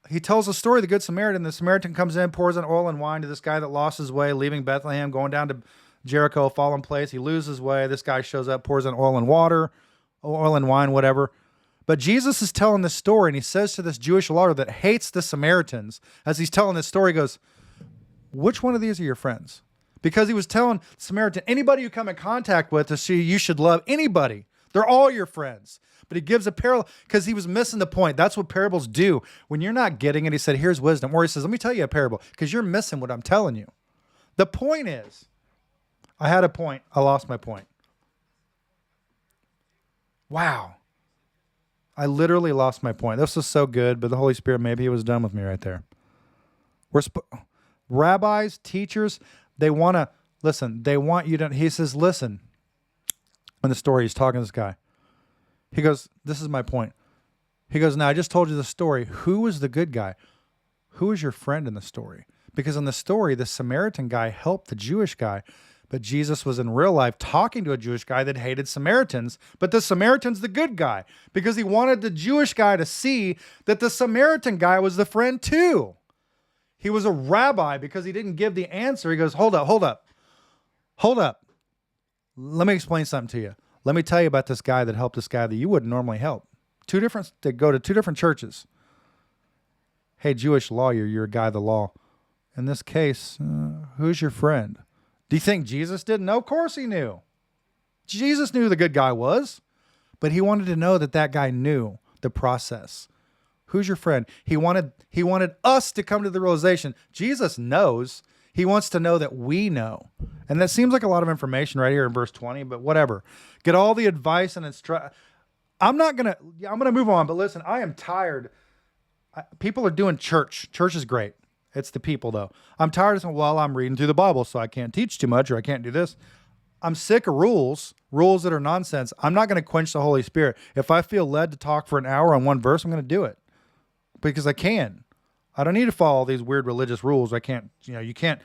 he tells a story of the Good Samaritan. The Samaritan comes in, pours in oil and wine to this guy that lost his way, leaving Bethlehem, going down to Jericho, fallen place. He loses his way. This guy shows up, pours in oil and wine, whatever. But Jesus is telling this story, and he says to this Jewish lawyer that hates the Samaritans, as he's telling this story, he goes, which one of these are your friends? Because he was telling Samaritan, anybody you come in contact with, you should love anybody. They're all your friends. But he gives a parable because he was missing the point. That's what parables do. When you're not getting it, he said, here's wisdom. Or he says, let me tell you a parable because you're missing what I'm telling you. The point is, I had a point. I lost my point. Wow. I literally lost my point. This was so good, but the Holy Spirit, maybe he was done with me right there. Rabbis, teachers, they want to, listen, they want you to, he says, listen. In the story, he's talking to this guy. He goes, this is my point. He goes, now I just told you the story. Who was the good guy? Who was your friend in the story? Because in the story, the Samaritan guy helped the Jewish guy, but Jesus was in real life talking to a Jewish guy that hated Samaritans, but the Samaritan's the good guy because he wanted the Jewish guy to see that the Samaritan guy was the friend too. He was a rabbi because he didn't give the answer. He goes, hold up. Let me explain something to you. Let me tell you about this guy that helped this guy that you wouldn't normally help. They go to two different churches. Hey, Jewish lawyer, you're a guy of the law. In this case, who's your friend? Do you think Jesus didn't know? Of course he knew. Jesus knew who the good guy was, but he wanted to know that that guy knew the process. Who's your friend? He wanted us to come to the realization. Jesus knows. He wants to know that we know. And that seems like a lot of information right here in verse 20, but whatever. Get all the advice and instruct. I'm going to move on, but listen, I am tired. People are doing church. Church is great. It's the people though. I'm tired of saying, well, I'm reading through the Bible, so I can't teach too much or I can't do this. I'm sick of rules that are nonsense. I'm not going to quench the Holy Spirit. If I feel led to talk for an hour on one verse, I'm going to do it because I can. I don't need to follow all these weird religious rules. I can't, you can't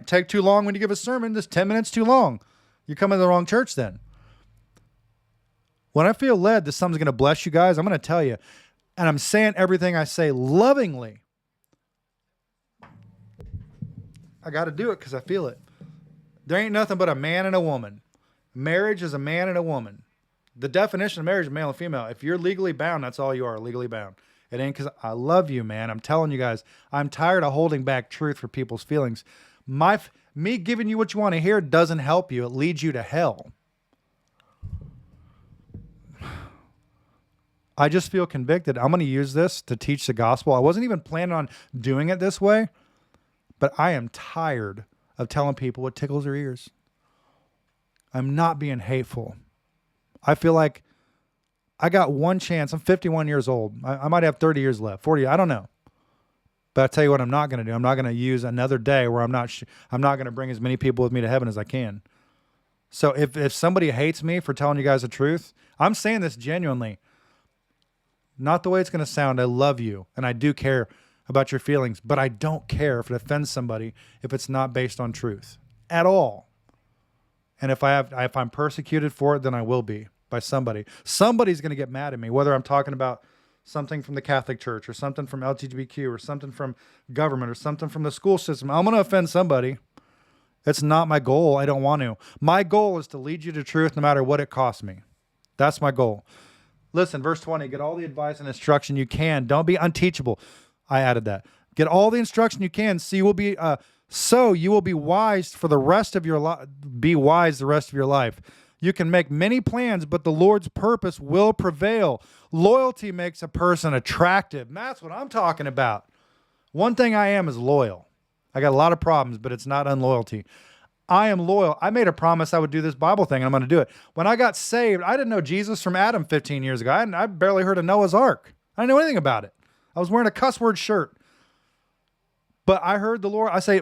take too long when you give a sermon. Just 10 minutes too long. You're coming to the wrong church then. When I feel led that something's going to bless you guys, I'm going to tell you, and I'm saying everything I say lovingly. I got to do it because I feel it. There ain't nothing but a man and a woman. Marriage is a man and a woman. The definition of marriage is male and female. If you're legally bound, that's all you are, legally bound. It ain't because I love you, man. I'm telling you guys, I'm tired of holding back truth for people's feelings. Me giving you what you want to hear doesn't help you. It leads you to hell. I just feel convicted. I'm going to use this to teach the gospel. I wasn't even planning on doing it this way. But I am tired of telling people what tickles their ears. I'm not being hateful. I feel like I got one chance. I'm 51 years old. I might have 30 years left, 40. I don't know. But I tell you what I'm not going to do. I'm not going to use another day where I'm not going to bring as many people with me to heaven as I can. So if somebody hates me for telling you guys the truth, I'm saying this genuinely. Not the way it's going to sound. I love you, and I do care about your feelings, but I don't care if it offends somebody if it's not based on truth at all. And if I'm persecuted for it, then I will be by somebody. Somebody's going to get mad at me, whether I'm talking about something from the Catholic Church or something from LGBTQ or something from government or something from the school system. I'm going to offend somebody. It's not my goal. I don't want to. My goal is to lead you to truth no matter what it costs me. That's my goal. Listen, verse 20, get all the advice and instruction you can. Don't be unteachable. I added that. Get all the instruction you can, so you will be wise for the rest of your life. Be wise the rest of your life. You can make many plans, but the Lord's purpose will prevail. Loyalty makes a person attractive. And that's what I'm talking about. One thing I am is loyal. I got a lot of problems, but it's not unloyalty. I am loyal. I made a promise I would do this Bible thing, and I'm going to do it. When I got saved, I didn't know Jesus from Adam 15 years ago. I barely heard of Noah's Ark. I didn't know anything about it. I was wearing a cuss word shirt. But I heard the Lord. I say,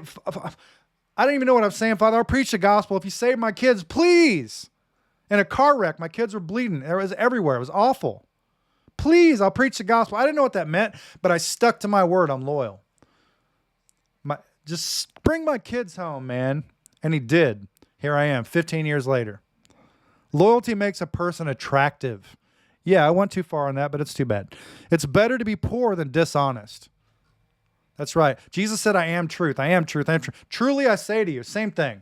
I don't even know what I'm saying, Father. I'll preach the gospel. If you save my kids, please. In a car wreck, my kids were bleeding. It was everywhere. It was awful. Please, I'll preach the gospel. I didn't know what that meant, but I stuck to my word. I'm loyal. Just bring my kids home, man. And he did. Here I am, 15 years later. Loyalty makes a person attractive. Yeah, I went too far on that, but it's too bad. It's better to be poor than dishonest. That's right. Jesus said, I am truth. I am truth. I am truth. Truly I say to you, same thing.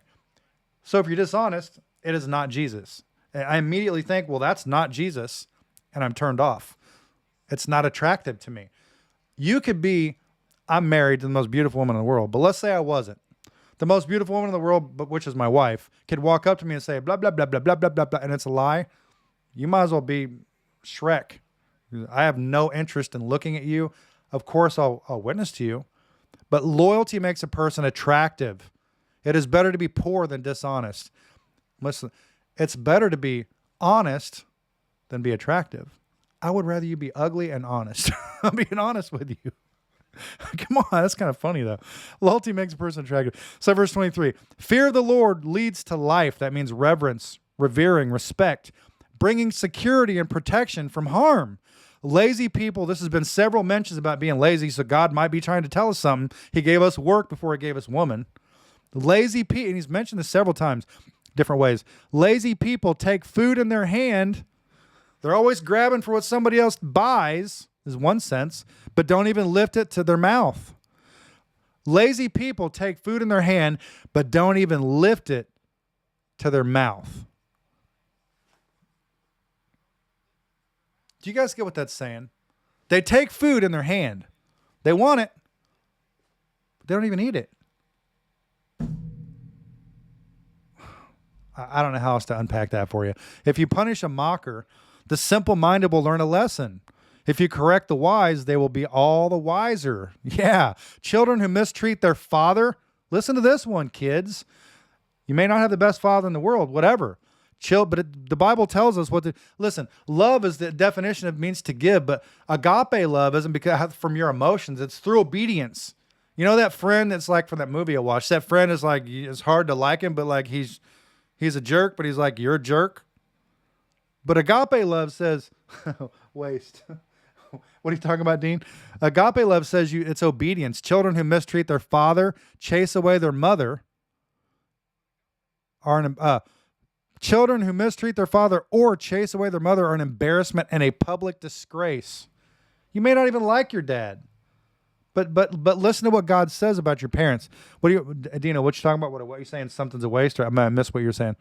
So if you're dishonest, it is not Jesus. I immediately think, well, that's not Jesus, and I'm turned off. It's not attractive to me. I'm married to the most beautiful woman in the world, but let's say I wasn't. The most beautiful woman in the world, but which is my wife, could walk up to me and say, blah, blah, blah, blah, blah, blah, blah, blah, and it's a lie. You might as well be Shrek. I have no interest in looking at you. Of course, I'll witness to you. But loyalty makes a person attractive. It is better to be poor than dishonest. Listen, it's better to be honest than be attractive. I would rather you be ugly and honest. I'm being honest with you. Come on, that's kind of funny though. Loyalty makes a person attractive. So verse 23, fear of the Lord leads to life. That means reverence, revering, respect, bringing security and protection from harm. Lazy people, this has been several mentions about being lazy, so God might be trying to tell us something. He gave us work before he gave us woman. Lazy people, and he's mentioned this several times, different ways. Lazy people take food in their hand. They're always grabbing for what somebody else buys, is one sense, but don't even lift it to their mouth. Lazy people take food in their hand, but don't even lift it to their mouth. Do you guys get what that's saying? They take food in their hand, They want it, but they don't even eat it. I don't know how else to unpack that for you. If you punish a mocker, the simple-minded will learn a lesson. If you correct the wise, they will be all the wiser. Yeah. Children who mistreat their father, listen to this one, kids. You may not have the best father in the world, whatever. But the Bible tells us listen, love is the definition of means to give, but agape love isn't because from your emotions. It's through obedience. You know that friend that's like from that movie I watched, that friend is like, it's hard to like him, but like he's a jerk, but he's like, you're a jerk. But agape love says, waste. What are you talking about, Dean? Agape love says it's obedience. Children who mistreat their father, chase away their mother, children who mistreat their father or chase away their mother are an embarrassment and a public disgrace. You may not even like your dad, but listen to what God says about your parents. Dina, what you talking about? What are you saying? Something's a waste, or I missed what you're saying.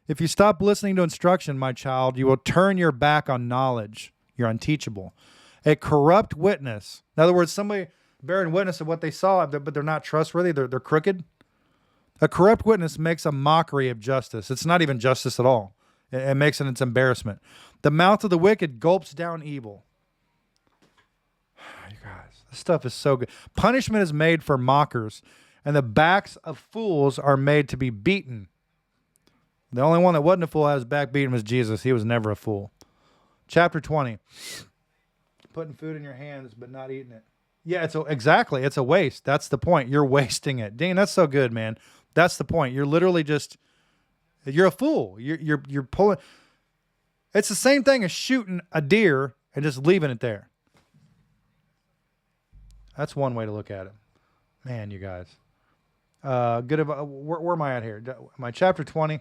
If you stop listening to instruction, my child, you will turn your back on knowledge. You're unteachable. A corrupt witness. In other words, somebody bearing witness of what they saw, but they're not trustworthy. They're crooked. A corrupt witness makes a mockery of justice. It's not even justice at all. It makes its embarrassment. The mouth of the wicked gulps down evil. You guys, this stuff is so good. Punishment is made for mockers, and the backs of fools are made to be beaten. The only one that wasn't a fool had his back beaten was Jesus. He was never a fool. Chapter 20. Putting food in your hands but not eating it. Yeah, exactly. It's a waste. That's the point. You're wasting it. Dean, that's so good, man. That's the point. You're literally you're a fool. You're pulling. It's the same thing as shooting a deer and just leaving it there. That's one way to look at it. Man, you guys. Where am I at here? Am I chapter 20?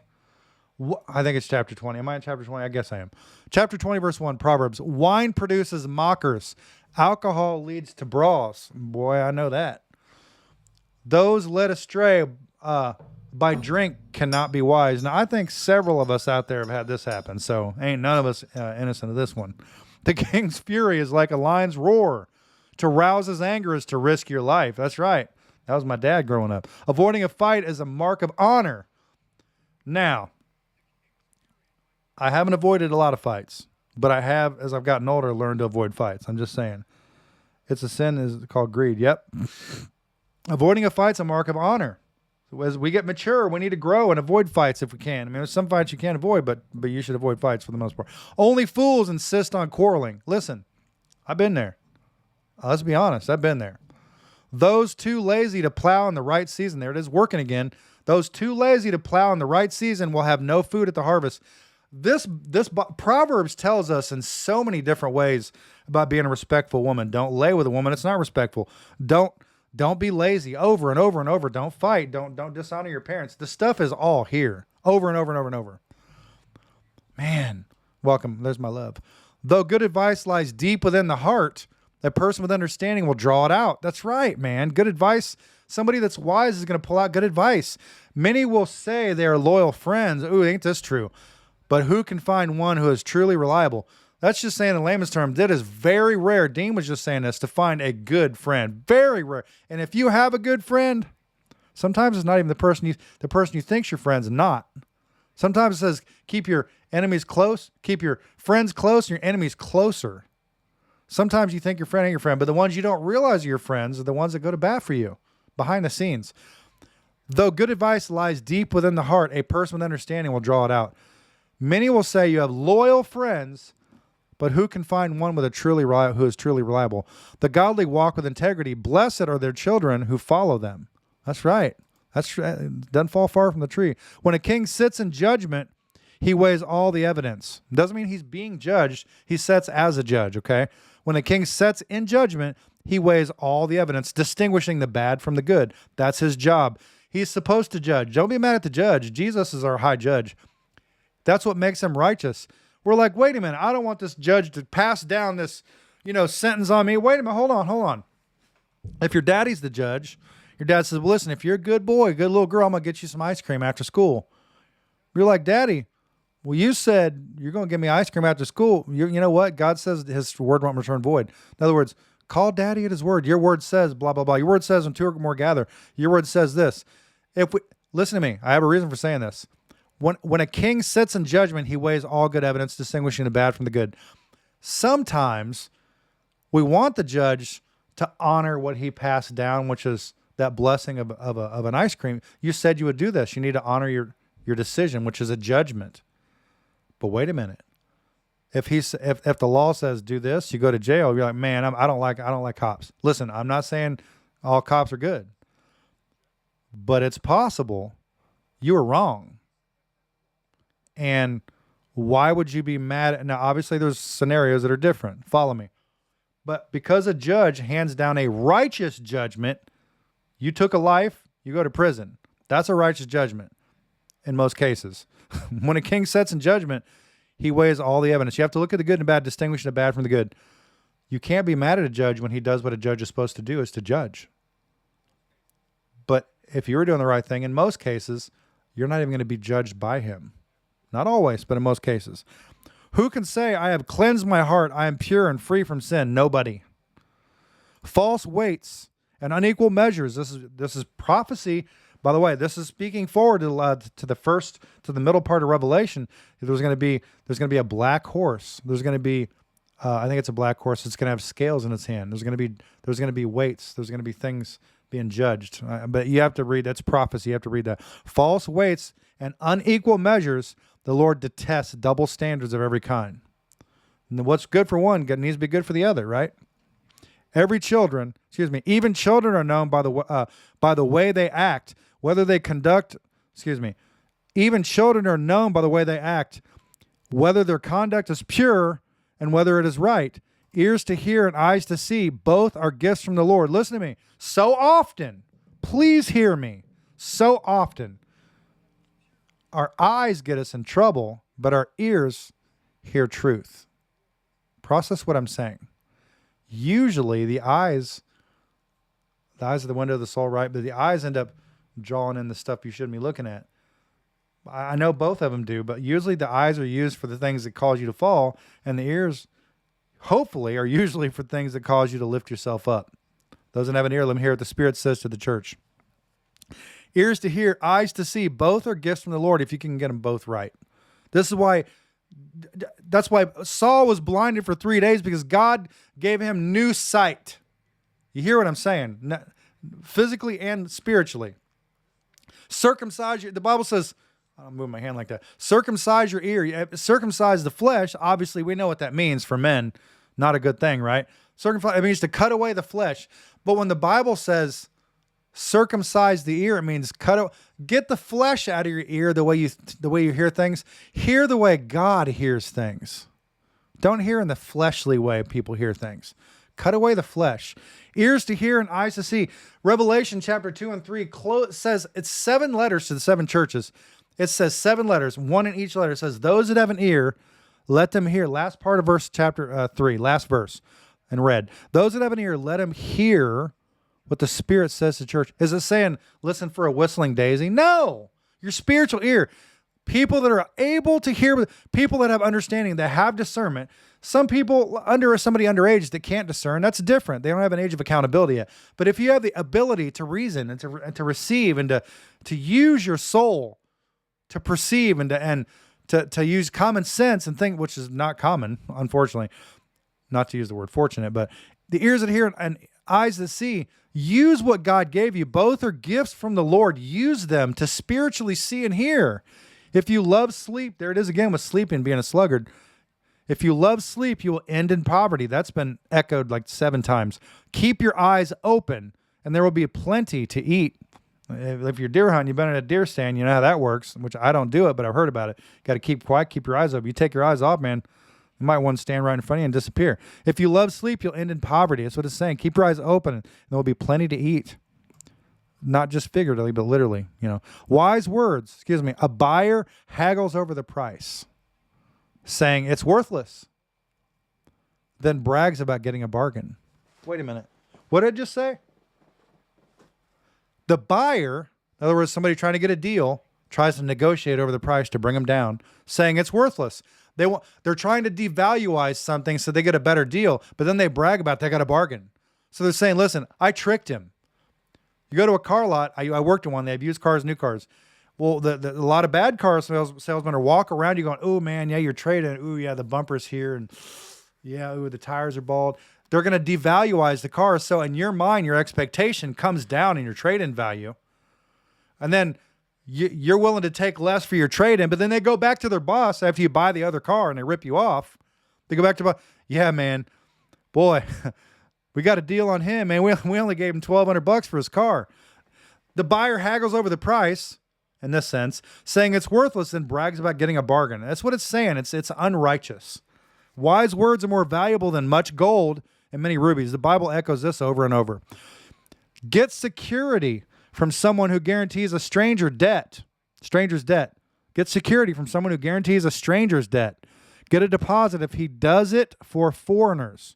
I think it's chapter 20. Am I in chapter 20? I guess I am. Chapter 20, verse 1, Proverbs. Wine produces mockers. Alcohol leads to brawls. Boy, I know that. Those led astray by drink cannot be wise. Now, I think several of us out there have had this happen, so ain't none of us innocent of this one. The king's fury is like a lion's roar. To rouse his anger is to risk your life. That's right. That was my dad growing up. Avoiding a fight is a mark of honor. Now, I haven't avoided a lot of fights, but I have, as I've gotten older, learned to avoid fights. I'm just saying. It's a sin is called greed. Yep. Avoiding a fight's a mark of honor. So as we get mature, we need to grow and avoid fights if we can. I mean, there's some fights you can't avoid, but you should avoid fights for the most part. Only fools insist on quarreling. Listen, I've been there. Let's be honest. I've been there. Those too lazy to plow in the right season. There it is, working again. Those too lazy to plow in the right season will have no food at the harvest. This Proverbs tells us in so many different ways about being a respectful woman. Don't lay with a woman. It's not respectful. Don't be lazy over and over and over. Don't fight. Don't dishonor your parents. The stuff is all here over and over and over and over. Man, welcome. There's my love. Though good advice lies deep within the heart, a person with understanding will draw it out. That's right, man. Good advice. Somebody that's wise is going to pull out good advice. Many will say they are loyal friends. Ooh, ain't this true? But who can find one who is truly reliable? That's just saying in layman's terms, it is very rare. Dean was just saying this, to find a good friend. Very rare. And if you have a good friend, sometimes it's not even the person you think's your friend's not. Sometimes it says keep your enemies close, keep your friends close, and your enemies closer. Sometimes you think your friend ain't your friend, but the ones you don't realize are your friends are the ones that go to bat for you behind the scenes. Though good advice lies deep within the heart, a person with understanding will draw it out. Many will say you have loyal friends, but who can find one who is truly reliable? The godly walk with integrity. Blessed are their children who follow them. That's right. Doesn't fall far from the tree. When a king sits in judgment, he weighs all the evidence. Doesn't mean he's being judged. He sits as a judge, okay? When a king sits in judgment, he weighs all the evidence, distinguishing the bad from the good. That's his job. He's supposed to judge. Don't be mad at the judge. Jesus is our high judge. That's what makes him righteous. We're like, wait a minute, I don't want this judge to pass down this, sentence on me. Wait a minute, hold on. If your daddy's the judge, your dad says, well, listen, if you're a good boy, good little girl, I'm going to get you some ice cream after school. You're like, Daddy, well, you said you're going to give me ice cream after school. You know what? God says his word won't return void. In other words, Call daddy at his word. Your word says blah, blah, blah. Your word says when two or more gather. Your word says this. Listen to me. I have a reason for saying this. When a king sits in judgment, he weighs all good evidence, distinguishing the bad from the good. Sometimes we want the judge to honor what he passed down, which is that blessing of an ice cream. You said you would do this. You need to honor your decision, which is a judgment. But wait a minute. If the law says do this, you go to jail. You're like, man, I don't like cops. Listen, I'm not saying all cops are good, but it's possible you were wrong. And why would you be mad? Now, obviously, there's scenarios that are different. Follow me. But because a judge hands down a righteous judgment, you took a life, you go to prison. That's a righteous judgment in most cases. When a king sits in judgment, he weighs all the evidence. You have to look at the good and bad, distinguishing the bad from the good. You can't be mad at a judge when he does what a judge is supposed to do, is to judge. But if you were doing the right thing, in most cases, you're not even going to be judged by him. Not always, but in most cases. Who can say, I have cleansed my heart, I am pure and free from sin? Nobody. False weights and unequal measures. This is prophecy. By the way, this is speaking forward to the middle part of Revelation. There's going to be a black horse. There's going to be, I think it's a black horse. It's going to have scales in its hand. There's going to be weights. There's going to be things being judged. But you have to read. That's prophecy. You have to read that. False weights and unequal measures. The Lord detests double standards of every kind. And what's good for one needs to be good for the other, right? Even children are known by the way they act, whether they conduct, even children are known by the way they act, whether their conduct is pure and whether it is right. Ears to hear and eyes to see, both are gifts from the Lord. Listen to me. So often, please hear me, so often, our eyes get us in trouble, but our ears hear truth. Process what I'm saying. Usually the eyes are the window of the soul, right? But the eyes end up drawing in the stuff you shouldn't be looking at. I know both of them do, but usually the eyes are used for the things that cause you to fall, and the ears, hopefully, are usually for things that cause you to lift yourself up. Those that have an ear, let me hear what the Spirit says to the church. Ears to hear, eyes to see, both are gifts from the Lord if you can get them both right. That's why Saul was blinded for 3 days, because God gave him new sight. You hear what I'm saying? Physically and spiritually. The Bible says, I'll move my hand like that. Circumcise your ear. Circumcise the flesh. Obviously, we know what that means for men. Not a good thing, right? It means to cut away the flesh. But when the Bible says circumcise the ear, it means get the flesh out of your ear, the way you hear things. Hear the way God hears things. Don't hear in the fleshly way people hear things. Cut away the flesh. Ears to hear and eyes to see. Revelation chapter 2 and 3 says it's 7 letters to the 7 churches. It says 7 letters, 1 in each letter. It says, those that have an ear, let them hear. Last part of chapter 3, last verse in red. Those that have an ear, let them hear what the Spirit says to church. Is it saying, listen for a whistling daisy? No. Your spiritual ear. People that are able to hear, people that have understanding, that have discernment. Some people somebody underage that can't discern, that's different. They don't have an age of accountability yet. But if you have the ability to reason and to receive and to use your soul to perceive and to use common sense and think, which is not common, unfortunately, not to use the word fortunate, but the ears that hear and eyes that see, use what God gave you. Both are gifts from the Lord. Use them to spiritually see and hear. If you love sleep, there it is again with sleeping, being a sluggard. If you love sleep, you will end in poverty. That's been echoed like 7 times. Keep your eyes open, and there will be plenty to eat. If you're deer hunting, you've been in a deer stand, you know how that works, which I don't do it, but I've heard about it. Got to keep quiet, keep your eyes open. You take your eyes off, man, you might want to stand right in front of you and disappear. If you love sleep, you'll end in poverty. That's what it's saying. Keep your eyes open, and there will be plenty to eat. Not just figuratively, but literally, Wise words, a buyer haggles over the price, saying it's worthless, then brags about getting a bargain. Wait a minute. What did I just say? The buyer, in other words, somebody trying to get a deal, tries to negotiate over the price to bring them down, saying it's worthless. They're trying to devaluize something so they get a better deal, but then they brag about they got a bargain. So they're saying, listen, I tricked him. You go to a car lot. I worked in one. They have used cars, new cars. Well, a lot of bad car salesmen are walk around you going, oh, man, yeah, you're trading. Ooh, yeah, the bumper's here. And yeah, ooh, the tires are bald. They're going to devaluize the car. So in your mind, your expectation comes down in your trade-in value. And then you're willing to take less for your trade-in, but then they go back to their boss after you buy the other car and they rip you off. They go back to, yeah, man, boy, we got a deal on him, man. We only gave him $1,200 for his car. The buyer haggles over the price, in this sense, saying it's worthless and brags about getting a bargain. That's what it's saying. It's unrighteous. Wise words are more valuable than much gold and many rubies. The Bible echoes this over and over. Get security from someone who guarantees a stranger's debt. Get security from someone who guarantees a stranger's debt. Get a deposit if he does it for foreigners.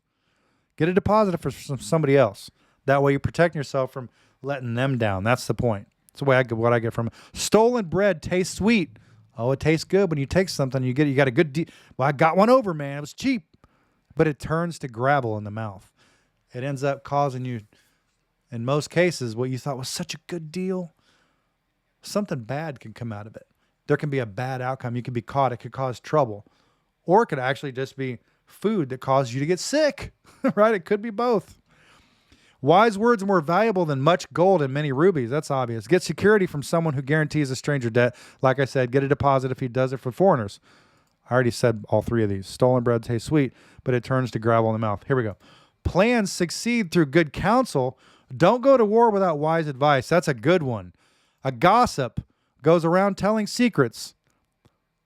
Get a deposit for somebody else. That way you protect yourself from letting them down. That's the point. That's the way what I get from it. Stolen bread tastes sweet. Oh, it tastes good when you take something. You got a good deal. Well, I got one over, man. It was cheap. But it turns to gravel in the mouth. It ends up causing you, in most cases, what you thought was such a good deal, something bad can come out of it. There can be a bad outcome. You can be caught. It could cause trouble. Or it could actually just be food that caused you to get sick, right? It could be both. Wise words are more valuable than much gold and many rubies. That's obvious. Get security from someone who guarantees a stranger debt. Like I said, get a deposit if he does it for foreigners. I already said all three of these. Stolen bread tastes sweet, but it turns to gravel in the mouth. Here we go. Plans succeed through good counsel. Don't go to war without wise advice. That's a good one. A gossip goes around telling secrets,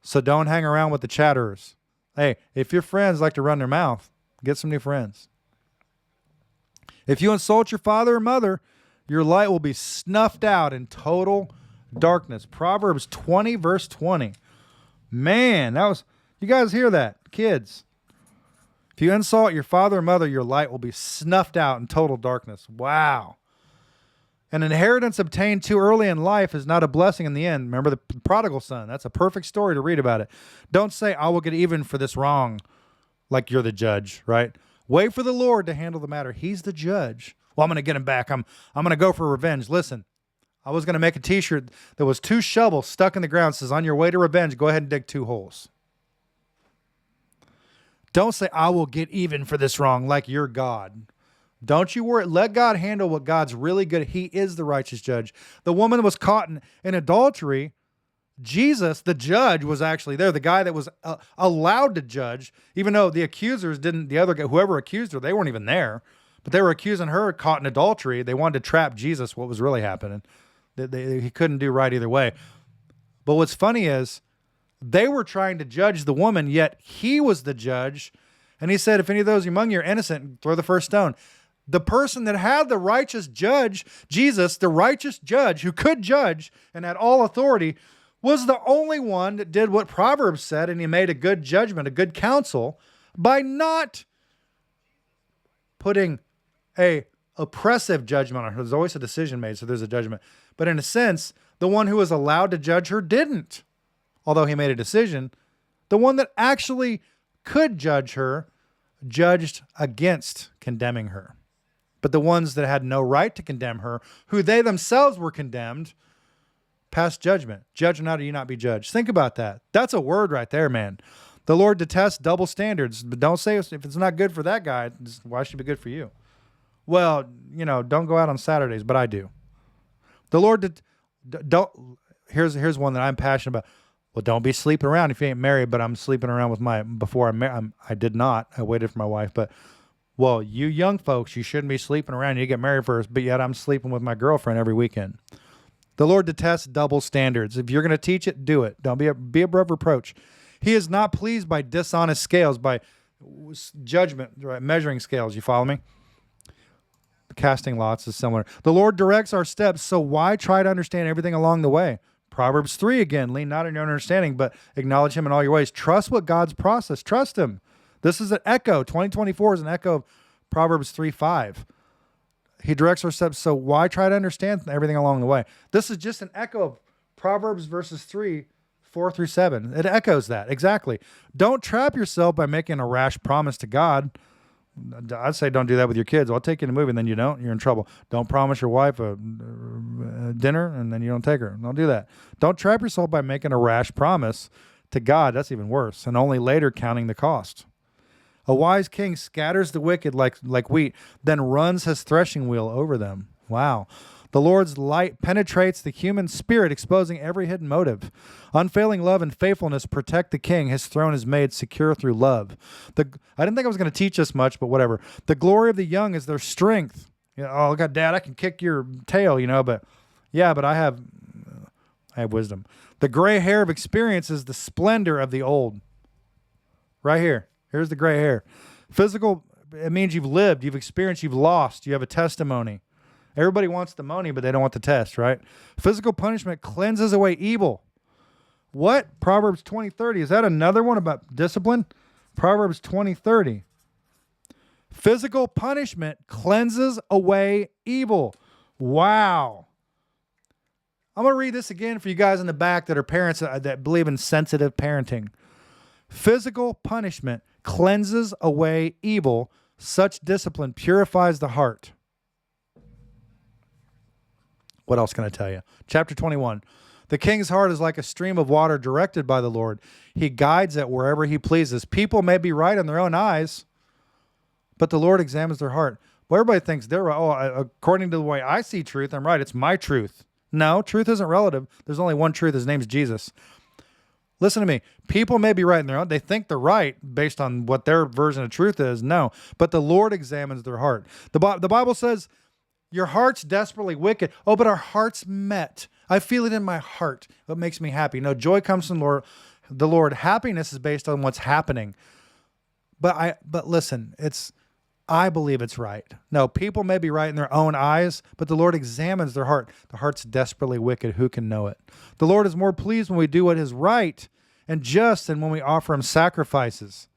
so don't hang around with the chatterers. Hey, if your friends like to run their mouth, get some new friends. If you insult your father or mother, your light will be snuffed out in total darkness. Proverbs 20, verse 20. Man, you guys hear that? Kids. If you insult your father or mother, your light will be snuffed out in total darkness. Wow. An inheritance obtained too early in life is not a blessing in the end. Remember the prodigal son. That's a perfect story to read about it. Don't say, I will get even for this wrong, like you're the judge, right? Wait for the Lord to handle the matter. He's the judge. Well, I'm going to get him back. I'm going to go for revenge. Listen, I was going to make a t-shirt that was 2 shovels stuck in the ground. It says, on your way to revenge, go ahead and dig 2 holes. Don't say, I will get even for this wrong, like you're God. Don't you worry. Let God handle what God's really good at. He is the righteous judge. The woman was caught in adultery. Jesus, the judge, was actually there. The guy that was allowed to judge, even though the accusers didn't, the other guy, whoever accused her, they weren't even there. But they were accusing her, caught in adultery. They wanted to trap Jesus, what was really happening. He couldn't do right either way. But what's funny is they were trying to judge the woman, yet he was the judge. And he said, if any of those among you are innocent, throw the first stone. The person that had the righteous judge, Jesus, the righteous judge who could judge and had all authority, was the only one that did what Proverbs said, and he made a good judgment, a good counsel, by not putting a oppressive judgment on her. There's always a decision made, so there's a judgment. But in a sense, the one who was allowed to judge her didn't. Although he made a decision, the one that actually could judge her judged against condemning her. But the ones that had no right to condemn her, who they themselves were condemned, passed judgment. Judge not, or you not be judged. Think about that. That's a word right there, man. The Lord detests double standards, but don't say if it's not good for that guy, why should it be good for you? Well, don't go out on Saturdays, but I do. The Lord don't. Here's one that I'm passionate about. Well, don't be sleeping around if you ain't married, but I'm sleeping around with before I did not. I waited for my wife, but well, you young folks, you shouldn't be sleeping around. You get married first, but yet I'm sleeping with my girlfriend every weekend. The Lord detests double standards. If you're going to teach it, do it. Don't be above reproach. He is not pleased by dishonest scales, by judgment, right? Measuring scales. You follow me? Casting lots is similar. The Lord directs our steps, so why try to understand everything along the way? Proverbs 3 again, lean not on your own understanding, but acknowledge him in all your ways. Trust what God's process. Trust him. This is an echo. 2024 is an echo of Proverbs 3:5. He directs our steps, so why try to understand everything along the way? This is just an echo of Proverbs verses 3:4-7. It echoes that, exactly. Don't trap yourself by making a rash promise to God. I'd say don't do that with your kids. I'll take you to a movie and then you don't. You're in trouble. Don't promise your wife a dinner and then you don't take her. Don't do that. Don't trap yourself by making a rash promise to God. That's even worse. And only later counting the cost. A wise king scatters the wicked like wheat, then runs his threshing wheel over them. Wow. The Lord's light penetrates the human spirit, exposing every hidden motive. Unfailing love and faithfulness protect the king. His throne is made secure through love. I didn't think I was going to teach this much, but whatever. The glory of the young is their strength. Oh, God, Dad, I can kick your tail, but I have wisdom. The gray hair of experience is the splendor of the old. Right here. Here's the gray hair. Physical, it means you've lived, you've experienced, you've lost, you have a testimony. Everybody wants the money, but they don't want the test, right? Physical punishment cleanses away evil. What? Proverbs 20:30. Is that another one about discipline? Proverbs 20:30. Physical punishment cleanses away evil. Wow. I'm going to read this again for you guys in the back that are parents that believe in sensitive parenting. Physical punishment cleanses away evil. Such discipline purifies the heart. What else can I tell you? Chapter 21. The king's heart is like a stream of water directed by the Lord. He guides it wherever he pleases. People may be right in their own eyes, but the Lord examines their heart. Well, everybody thinks they're right. Oh, according to the way I see truth, I'm right. It's my truth. No, truth isn't relative. There's only one truth. His name's Jesus. Listen to me. People may be right in their own. They think they're right based on what their version of truth is. No, but the Lord examines their heart. The Bible says, your heart's desperately wicked. Oh, but our heart's met. I feel it in my heart. What makes me happy? No, joy comes from the Lord. Happiness is based on what's happening. But listen, I believe it's right. No, people may be right in their own eyes, but the Lord examines their heart. The heart's desperately wicked. Who can know it? The Lord is more pleased when we do what is right and just than when we offer him sacrifices.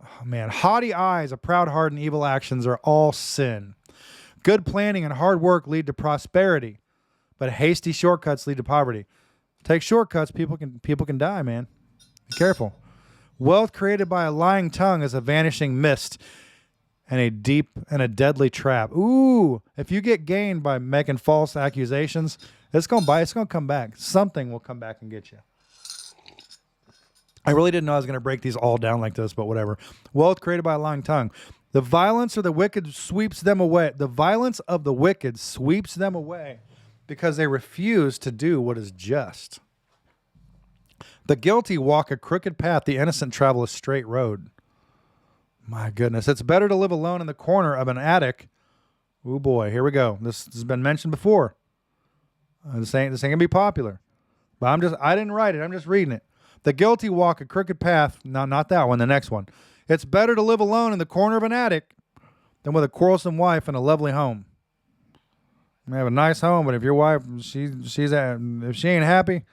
Oh, man, haughty eyes, a proud heart, and evil actions are all sin. Good planning and hard work lead to prosperity, but hasty shortcuts lead to poverty. Take shortcuts, people can die, man. Be careful. Wealth created by a lying tongue is a vanishing mist and a deep and a deadly trap. Ooh, if you get gained by making false accusations, it's going to come back. Something will come back and get you. I really didn't know I was going to break these all down like this, but whatever. Wealth created by a lying tongue. The violence of the wicked sweeps them away. The violence of the wicked sweeps them away because they refuse to do what is just. The guilty walk a crooked path. The innocent travel a straight road. My goodness. It's better to live alone in the corner of an attic. Oh boy, here we go. This has been mentioned before. This ain't going to be popular. But I didn't write it. I'm just reading it. The guilty walk a crooked path. No, not that one. The next one. It's better to live alone in the corner of an attic than with a quarrelsome wife in a lovely home. You may have a nice home, but if your wife, if she ain't happy,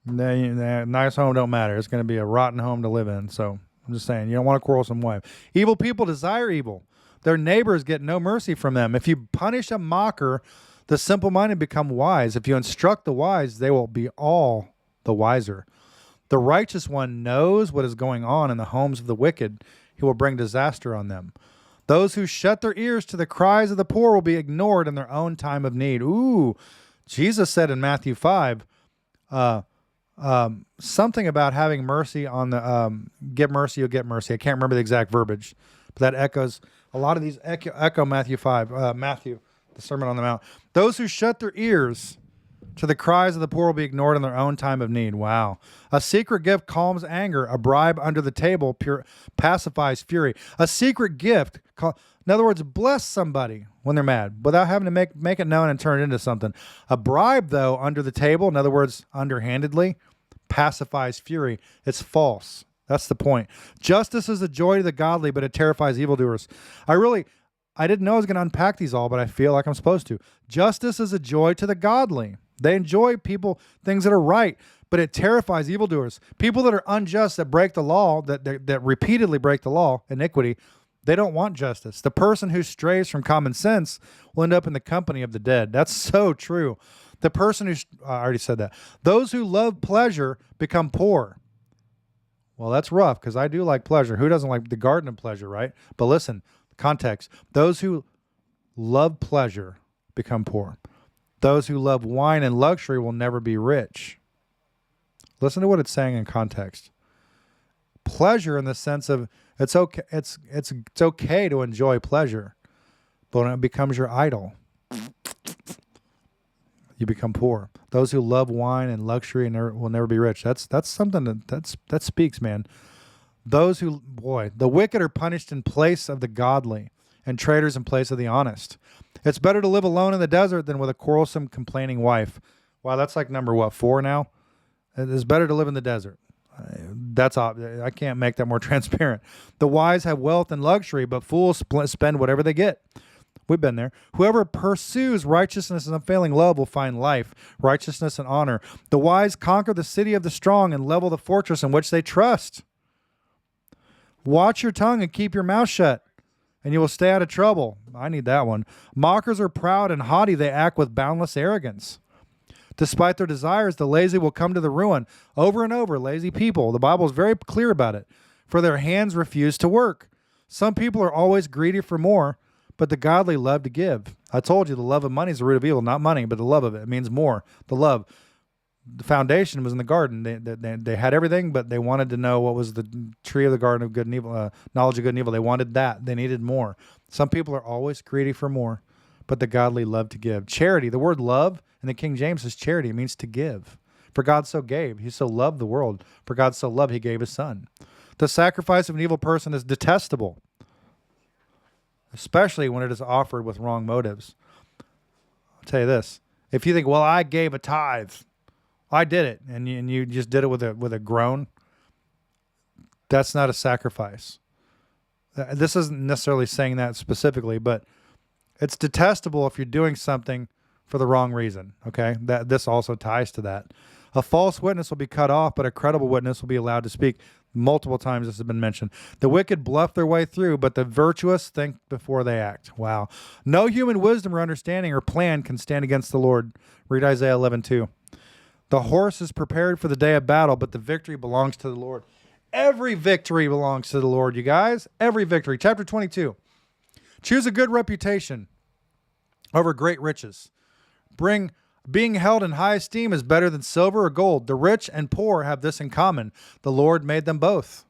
then that nice home don't matter. It's going to be a rotten home to live in. So I'm just saying, you don't want a quarrelsome wife. Evil people desire evil. Their neighbors get no mercy from them. If you punish a mocker, the simple-minded become wise. If you instruct the wise, they will be all the wiser. The righteous one knows what is going on in the homes of the wicked. He will bring disaster on them. Those who shut their ears to the cries of the poor will be ignored in their own time of need. Ooh, Jesus said in Matthew 5, something about having mercy on the, give mercy, you'll get mercy. I can't remember the exact verbiage, but that echoes, a lot of these echo Matthew 5, Matthew, the Sermon on the Mount. Those who shut their ears to the cries of the poor will be ignored in their own time of need. Wow. A secret gift calms anger. A bribe under the table pacifies fury. A secret gift, in other words, bless somebody when they're mad without having to make it known and turn it into something. A bribe, though, under the table, in other words, underhandedly, pacifies fury. It's false. That's the point. Justice is a joy to the godly, but it terrifies evildoers. I didn't know I was going to unpack these all, but I feel like I'm supposed to. Justice is a joy to the godly. They enjoy things that are right, but it terrifies evildoers. People that are unjust, that break the law, that repeatedly break the law, iniquity, they don't want justice. The person who strays from common sense will end up in the company of the dead. That's so true. The person I already said that. Those who love pleasure become poor. Well, that's rough because I do like pleasure. Who doesn't like the garden of pleasure, right? But listen, context. Those who love pleasure become poor. Those who love wine and luxury will never be rich. Listen to what it's saying in context. Pleasure in the sense of it's okay to enjoy pleasure, but when it becomes your idol, you become poor. Those who love wine and luxury will never be rich. That's something that speaks, man. Those who, the wicked are punished in place of the godly, and traitors in place of the honest. It's better to live alone in the desert than with a quarrelsome, complaining wife. Wow, that's like number 4 now? It's better to live in the desert. I can't make that more transparent. The wise have wealth and luxury, but fools spend whatever they get. We've been there. Whoever pursues righteousness and unfailing love will find life, righteousness, and honor. The wise conquer the city of the strong and level the fortress in which they trust. Watch your tongue and keep your mouth shut, and you will stay out of trouble. I need that one. Mockers are proud and haughty. They act with boundless arrogance. Despite their desires, the lazy will come to the ruin. Over and over, lazy people. The Bible is very clear about it. For their hands refuse to work. Some people are always greedy for more, but the godly love to give. I told you the love of money is the root of evil, not money, but the love of it. It means more. The love. The foundation was in the garden. They had everything, but they wanted to know what was the tree of the garden of good and evil, knowledge of good and evil. They wanted that. They needed more. Some people are always greedy for more, but the godly love to give. Charity, the word love in the King James is charity. It means to give. For God so gave. He so loved the world. For God so loved, he gave his son. The sacrifice of an evil person is detestable, especially when it is offered with wrong motives. I'll tell you this. If you think, well, I gave a tithe, I did it, and you just did it with a groan, that's not a sacrifice. This isn't necessarily saying that specifically, but it's detestable if you're doing something for the wrong reason, okay? This also ties to that. A false witness will be cut off, but a credible witness will be allowed to speak. Multiple times this has been mentioned. The wicked bluff their way through, but the virtuous think before they act. Wow. No human wisdom or understanding or plan can stand against the Lord. Read Isaiah 11:2. The horse is prepared for the day of battle, but the victory belongs to the Lord. Every victory belongs to the Lord, you guys. Every victory. Chapter 22. Choose a good reputation over great riches. Being held in high esteem is better than silver or gold. The rich and poor have this in common. The Lord made them both.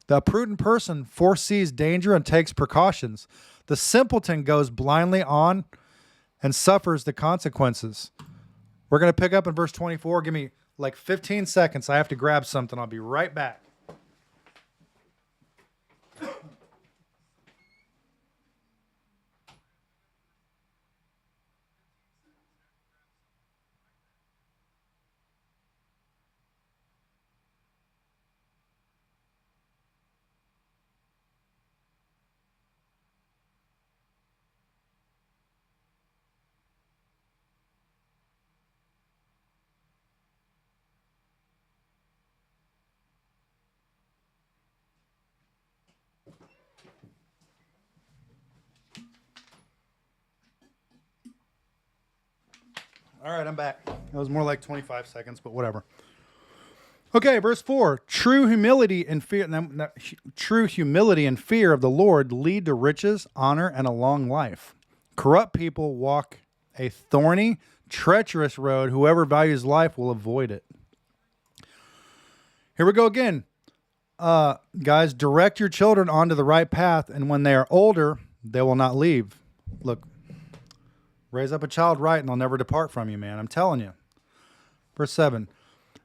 The prudent person foresees danger and takes precautions. The simpleton goes blindly on and suffers the consequences. We're going to pick up in verse 24. Give me like 15 seconds. I have to grab something. I'll be right back. All right, I'm back. That was more like 25 seconds, but whatever. Okay, verse 4. True humility and fear of the Lord lead to riches, honor, and a long life. Corrupt people walk a thorny, treacherous road. Whoever values life will avoid it. Here we go again. Guys, direct your children onto the right path, and when they are older, they will not leave. Look. Raise up a child right, and they'll never depart from you, man. I'm telling you. Verse 7.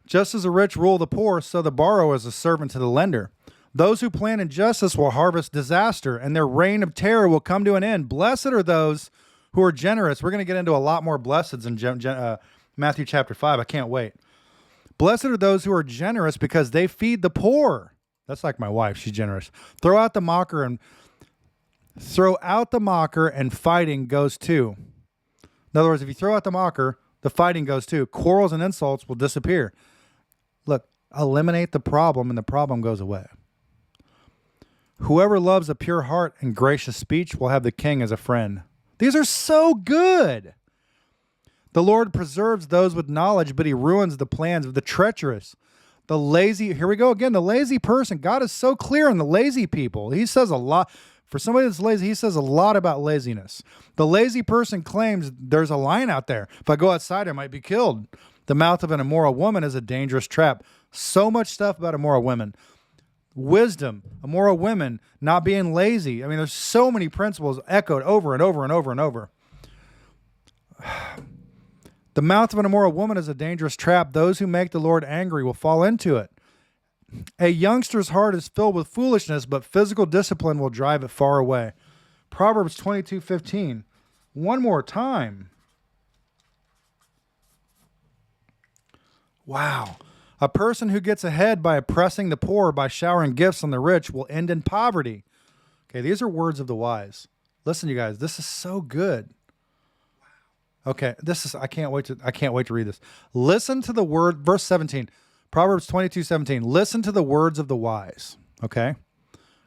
Just as the rich rule the poor, so the borrower is a servant to the lender. Those who plan injustice will harvest disaster, and their reign of terror will come to an end. Blessed are those who are generous. We're going to get into a lot more blesseds in Matthew chapter 5. I can't wait. Blessed are those who are generous because they feed the poor. That's like my wife. She's generous. Throw out the mocker and fighting goes too. In other words, if you throw out the mocker, the fighting goes too. Quarrels and insults will disappear. Look, eliminate the problem and the problem goes away. Whoever loves a pure heart and gracious speech will have the king as a friend. These are so good. The Lord preserves those with knowledge, but he ruins the plans of the treacherous. The lazy, here we go again, the lazy person. God is so clear on the lazy people. He says a lot. For somebody that's lazy, he says a lot about laziness. The lazy person claims there's a lion out there. If I go outside, I might be killed. The mouth of an immoral woman is a dangerous trap. So much stuff about immoral women. Wisdom, immoral women, not being lazy. I mean, there's so many principles echoed over and over and over and over. The mouth of an immoral woman is a dangerous trap. Those who make the Lord angry will fall into it. A youngster's heart is filled with foolishness, but physical discipline will drive it far away. Proverbs 22:15. One more time. Wow. A person who gets ahead by oppressing the poor, by showering gifts on the rich, will end in poverty. Okay, these are words of the wise. Listen, you guys, this is so good. Okay, I can't wait to read this. Listen to the word, verse 17. Proverbs 22:17. Listen to the words of the wise. Okay?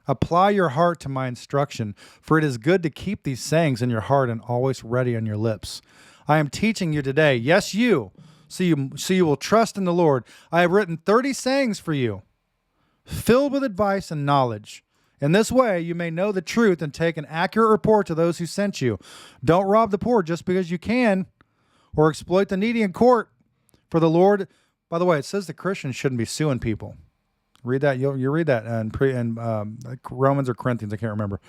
Apply your heart to my instruction, for it is good to keep these sayings in your heart and always ready on your lips. I am teaching you today. Yes, you. So you will trust in the Lord. I have written 30 sayings for you, filled with advice and knowledge. In this way, you may know the truth and take an accurate report to those who sent you. Don't rob the poor just because you can, or exploit the needy in court. For the Lord, by the way, it says the Christians shouldn't be suing people. Read that. You read that in Romans or Corinthians. I can't remember.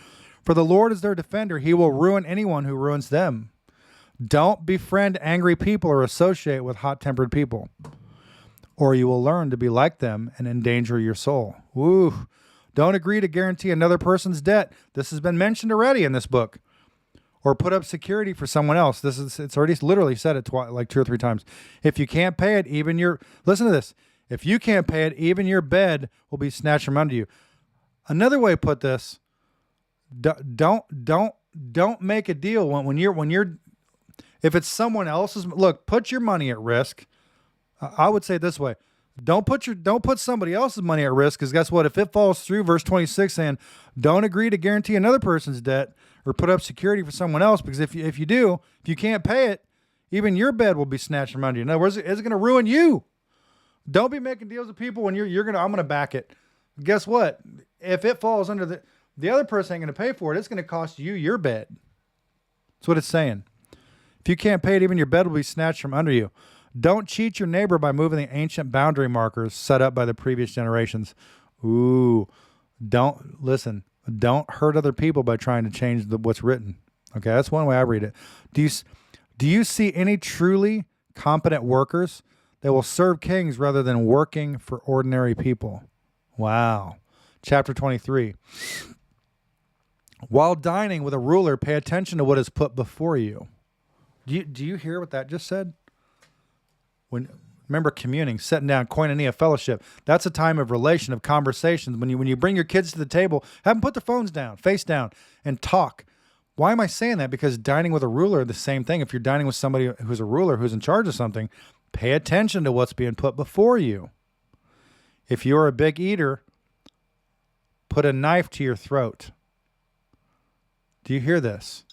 For the Lord is their defender. He will ruin anyone who ruins them. Don't befriend angry people or associate with hot-tempered people, or you will learn to be like them and endanger your soul. Woo. Don't agree to guarantee another person's debt. This has been mentioned already in this book. Or put up security for someone else. It's already literally said it like 2 or 3 times. If you can't pay it, listen to this. If you can't pay it, even your bed will be snatched from under you. Another way to put this, don't make a deal when you're if it's someone else's. Look, put your money at risk. I would say it this way. Don't put somebody else's money at risk, because guess what? If it falls through, verse 26 saying, don't agree to guarantee another person's debt or put up security for someone else, because if you can't pay it, even your bed will be snatched from under you. In other words, it's going to ruin you. Don't be making deals with people when I'm going to back it. Guess what? If it falls under the other person ain't going to pay for it, it's going to cost you your bed. That's what it's saying. If you can't pay it, even your bed will be snatched from under you. Don't cheat your neighbor by moving the ancient boundary markers set up by the previous generations. Ooh, don't hurt other people by trying to change what's written. Okay, that's one way I read it. Do you see any truly competent workers that will serve kings rather than working for ordinary people? Wow. Chapter 23. While dining with a ruler, pay attention to what is put before you. Do you hear what that just said? Remember communing, sitting down, koinonia, fellowship. That's a time of relation, of conversations. When you bring your kids to the table, have them put their phones down, face down, and talk. Why am I saying that? Because dining with a ruler, the same thing. If you're dining with somebody who's a ruler, who's in charge of something, pay attention to what's being put before you. If you're a big eater, put a knife to your throat. Do you hear this?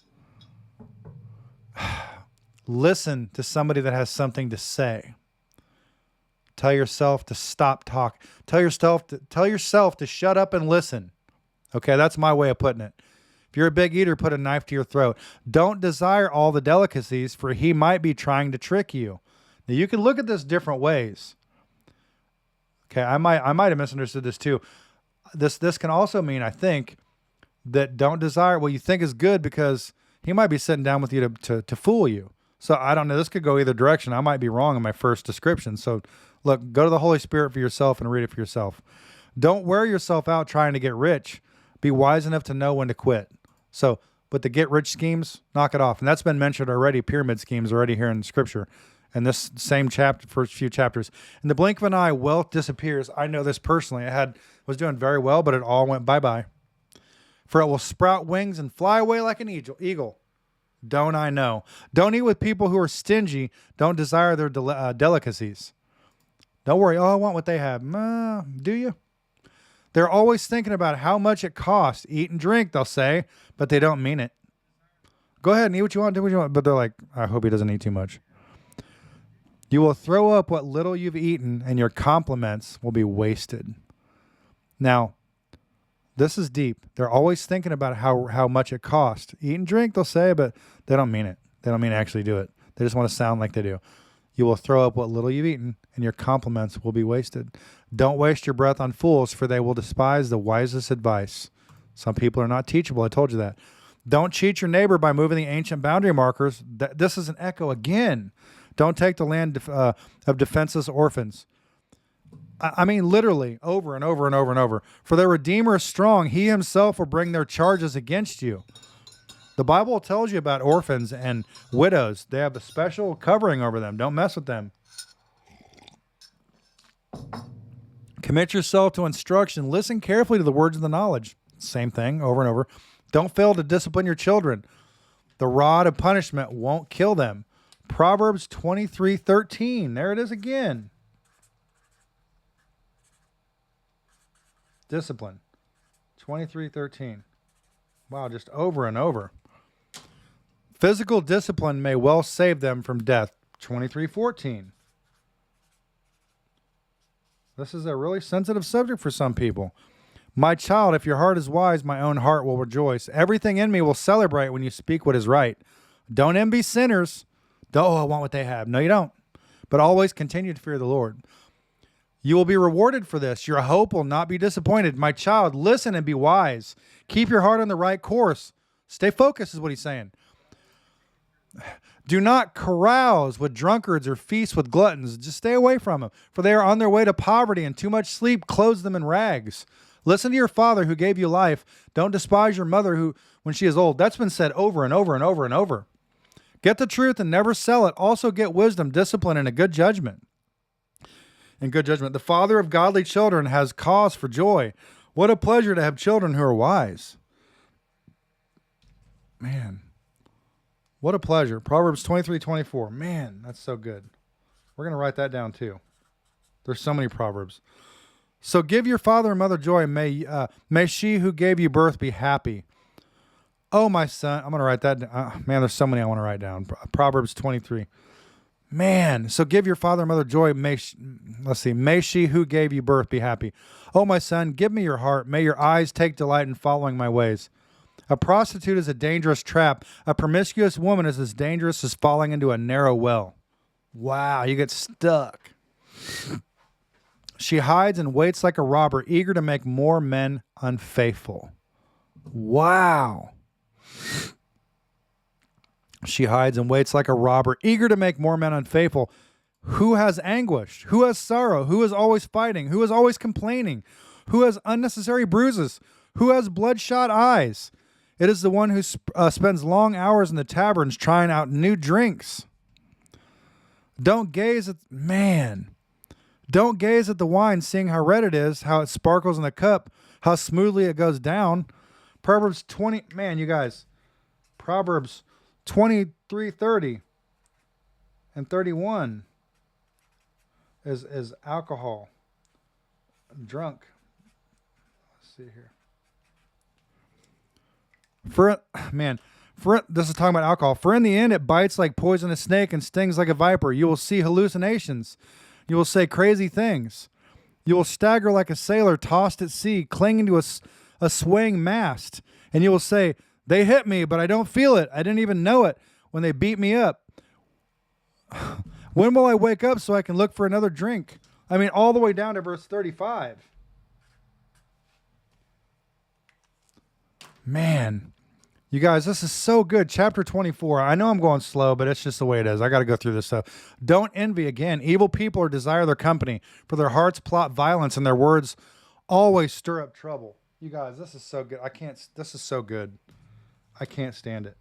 Listen to somebody that has something to say. Tell yourself to stop talking. Tell yourself to shut up and listen. Okay, that's my way of putting it. If you're a big eater, put a knife to your throat. Don't desire all the delicacies, for he might be trying to trick you. Now you can look at this different ways. Okay, I might have misunderstood this too. This can also mean, I think, that don't desire what you think is good, because he might be sitting down with you to fool you. So I don't know. This could go either direction. I might be wrong in my first description. So look, go to the Holy Spirit for yourself and read it for yourself. Don't wear yourself out trying to get rich. Be wise enough to know when to quit. So, but the get rich schemes, knock it off. And that's been mentioned already, pyramid schemes already here in Scripture. And this same chapter, first few chapters. In the blink of an eye, wealth disappears. I know this personally. Was doing very well, but it all went bye-bye. For it will sprout wings and fly away like an eagle. Don't I know? Don't eat with people who are stingy. Don't desire their delicacies. Don't worry. Oh, I want what they have. Do you? They're always thinking about how much it costs. Eat and drink, they'll say, but they don't mean it. Go ahead and eat what you want, do what you want. But they're like, I hope he doesn't eat too much. You will throw up what little you've eaten, and your compliments will be wasted. Now, this is deep. They're always thinking about how much it costs. Eat and drink, they'll say, but they don't mean it. They don't mean to actually do it. They just want to sound like they do. You will throw up what little you've eaten, and your compliments will be wasted. Don't waste your breath on fools, for they will despise the wisest advice. Some people are not teachable. I told you that. Don't cheat your neighbor by moving the ancient boundary markers. This is an echo again. Don't take the land of defenseless orphans. I mean, literally, over and over and over and over. For their Redeemer is strong. He himself will bring their charges against you. The Bible tells you about orphans and widows. They have a special covering over them. Don't mess with them. Commit yourself to instruction. Listen carefully to the words of the knowledge. Same thing over and over. Don't fail to discipline your children. The rod of punishment won't kill them. Proverbs 23:13. There it is again. Discipline. 23:13. Wow, just over and over. Physical discipline may well save them from death. 23:14. This is a really sensitive subject for some people. My child, if your heart is wise, my own heart will rejoice. Everything in me will celebrate when you speak what is right. Don't envy sinners. Oh, I want what they have. No, you don't. But always continue to fear the Lord. You will be rewarded for this. Your hope will not be disappointed. My child, listen and be wise. Keep your heart on the right course. Stay focused is what he's saying. Do not carouse with drunkards or feast with gluttons. Just stay away from them, for they are on their way to poverty, and too much sleep clothes them in rags. Listen to your father who gave you life. Don't despise your mother who, when she is old. That's been said over and over and over and over. Get the truth and never sell it. Also get wisdom, discipline, and a good judgment. And good judgment. The father of godly children has cause for joy. What a pleasure to have children who are wise. Man, what a pleasure. Proverbs 23:24. Man, that's so good. We're going to write that down too. There's so many Proverbs. So give your father and mother joy. May she who gave you birth be happy. Oh, my son. I'm going to write that down. Man, there's so many I want to write down. Proverbs 23. Man, so give your father and mother joy. May she who gave you birth be happy. Oh, my son, give me your heart. May your eyes take delight in following my ways. A prostitute is a dangerous trap. A promiscuous woman is as dangerous as falling into a narrow well. Wow, you get stuck. She hides and waits like a robber, eager to make more men unfaithful. Wow. She hides and waits like a robber, eager to make more men unfaithful. Who has anguish? Who has sorrow? Who is always fighting? Who is always complaining? Who has unnecessary bruises? Who has bloodshot eyes? It is the one who spends long hours in the taverns trying out new drinks. Don't gaze at the wine, seeing how red it is, how it sparkles in the cup, how smoothly it goes down. Proverbs 20, man, you guys, Proverbs 23:30 and 31 is alcohol. Drunk. Let's see here. This is talking about alcohol. For in the end, it bites like poisonous snake and stings like a viper. You will see hallucinations. You will say crazy things. You will stagger like a sailor tossed at sea, clinging to a swaying mast. And you will say, they hit me, but I don't feel it. I didn't even know it when they beat me up. When will I wake up so I can look for another drink? I mean, all the way down to verse 35. Man, you guys, this is so good. Chapter 24. I know I'm going slow, but it's just the way it is. I got to go through this stuff. Don't envy again. Evil people or desire their company, for their hearts plot violence and their words always stir up trouble. You guys, this is so good. This is so good. I can't stand it.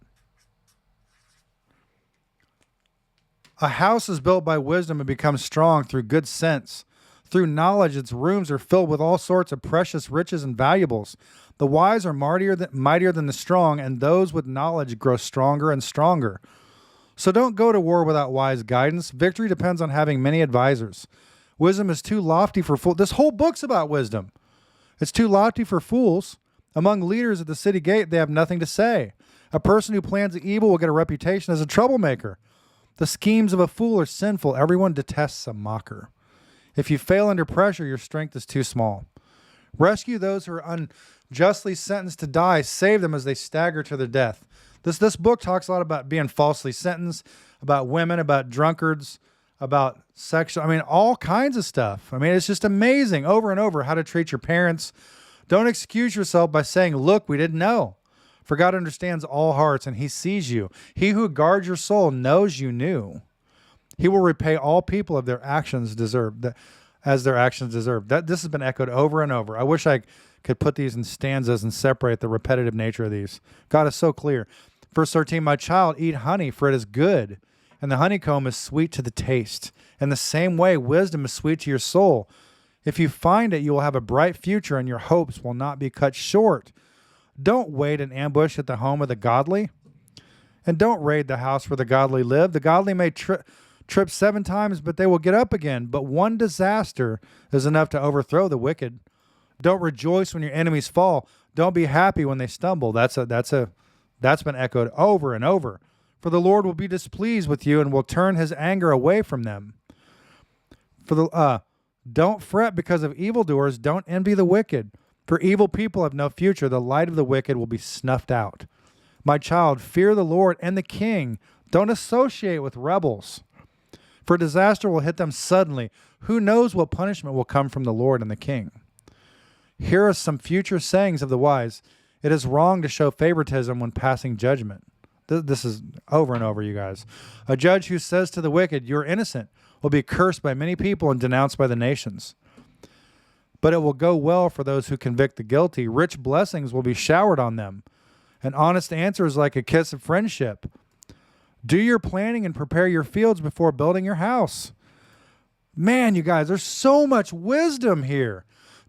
A house is built by wisdom and becomes strong through good sense. Through knowledge, its rooms are filled with all sorts of precious riches and valuables. The wise are mightier than the strong, and those with knowledge grow stronger and stronger. So don't go to war without wise guidance. Victory depends on having many advisors. Wisdom is too lofty for fools. This whole book's about wisdom. It's too lofty for fools. Among leaders at the city gate, they have nothing to say. A person who plans evil will get a reputation as a troublemaker. The schemes of a fool are sinful. Everyone detests a mocker. If you fail under pressure, your strength is too small. Rescue those who are unjustly sentenced to die. Save them as they stagger to their death. This book talks a lot about being falsely sentenced, about women, about drunkards, about sexual, all kinds of stuff. It's just amazing over and over how to treat your parents. Don't excuse yourself by saying, look, we didn't know. For God understands all hearts and he sees you. He who guards your soul knows you knew. He will repay all people of their actions as their actions deserve. This has been echoed over and over. I wish I could put these in stanzas and separate the repetitive nature of these. God is so clear. Verse 13, my child, eat honey, for it is good, and the honeycomb is sweet to the taste. In the same way, wisdom is sweet to your soul. If you find it, you will have a bright future, and your hopes will not be cut short. Don't wait in ambush at the home of the godly, and don't raid the house where the godly live. The godly may trip 7 times, but they will get up again. But one disaster is enough to overthrow the wicked. Don't rejoice when your enemies fall. Don't be happy when they stumble. That's been echoed over and over. For the Lord will be displeased with you and will turn his anger away from them. Don't fret because of evildoers. Don't envy the wicked. For evil people have no future. The light of the wicked will be snuffed out. My child, fear the Lord and the king. Don't associate with rebels. For disaster will hit them suddenly. Who knows what punishment will come from the Lord and the king? Here are some future sayings of the wise. It is wrong to show favoritism when passing judgment. This is over and over, you guys. A judge who says to the wicked, you're innocent, will be cursed by many people and denounced by the nations. But it will go well for those who convict the guilty. Rich blessings will be showered on them. An honest answer is like a kiss of friendship. Do your planning and prepare your fields before building your house. Man, you guys, there's so much wisdom here.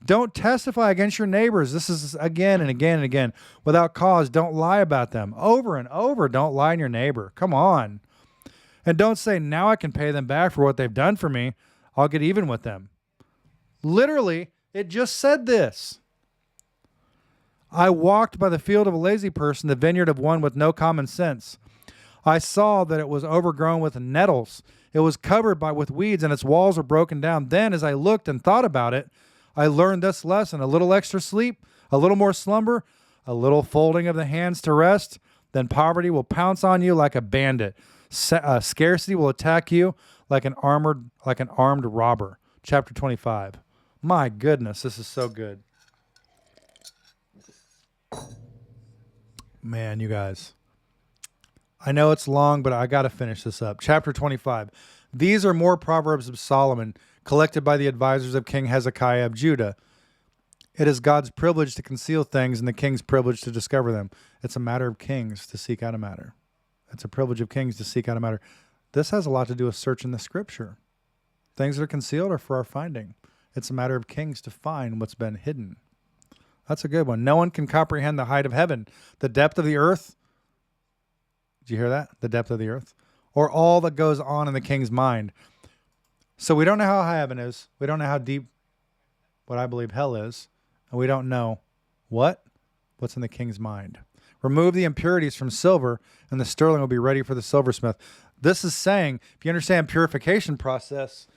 Don't testify against your neighbors. This is again and again and again. Without cause, don't lie about them. Over and over, don't lie on your neighbor. Come on. And don't say, now I can pay them back for what they've done for me. I'll get even with them. Literally, it just said this. I walked by the field of a lazy person, the vineyard of one with no common sense. I saw that it was overgrown with nettles. It was covered with weeds, and its walls were broken down. Then, as I looked and thought about it, I learned this lesson: a little extra sleep, a little more slumber, a little folding of the hands to rest, then poverty will pounce on you like a bandit. Scarcity will attack you like an armed robber. Chapter 25. My goodness, this is so good. Man, you guys. I know it's long, but I got to finish this up. Chapter 25. These are more Proverbs of Solomon, collected by the advisors of King Hezekiah of Judah. It is God's privilege to conceal things and the king's privilege to discover them. It's a matter of kings to seek out a matter. It's a privilege of kings to seek out a matter. This has a lot to do with searching the scripture. Things that are concealed are for our finding. It's a matter of kings to find what's been hidden. That's a good one. No one can comprehend the height of heaven, the depth of the earth. Did you hear that? The depth of the earth. Or all that goes on in the king's mind. So we don't know how high heaven is. We don't know how deep what I believe hell is. And we don't know what's in the king's mind. Remove the impurities from silver, and the sterling will be ready for the silversmith. This is saying, if you understand purification process,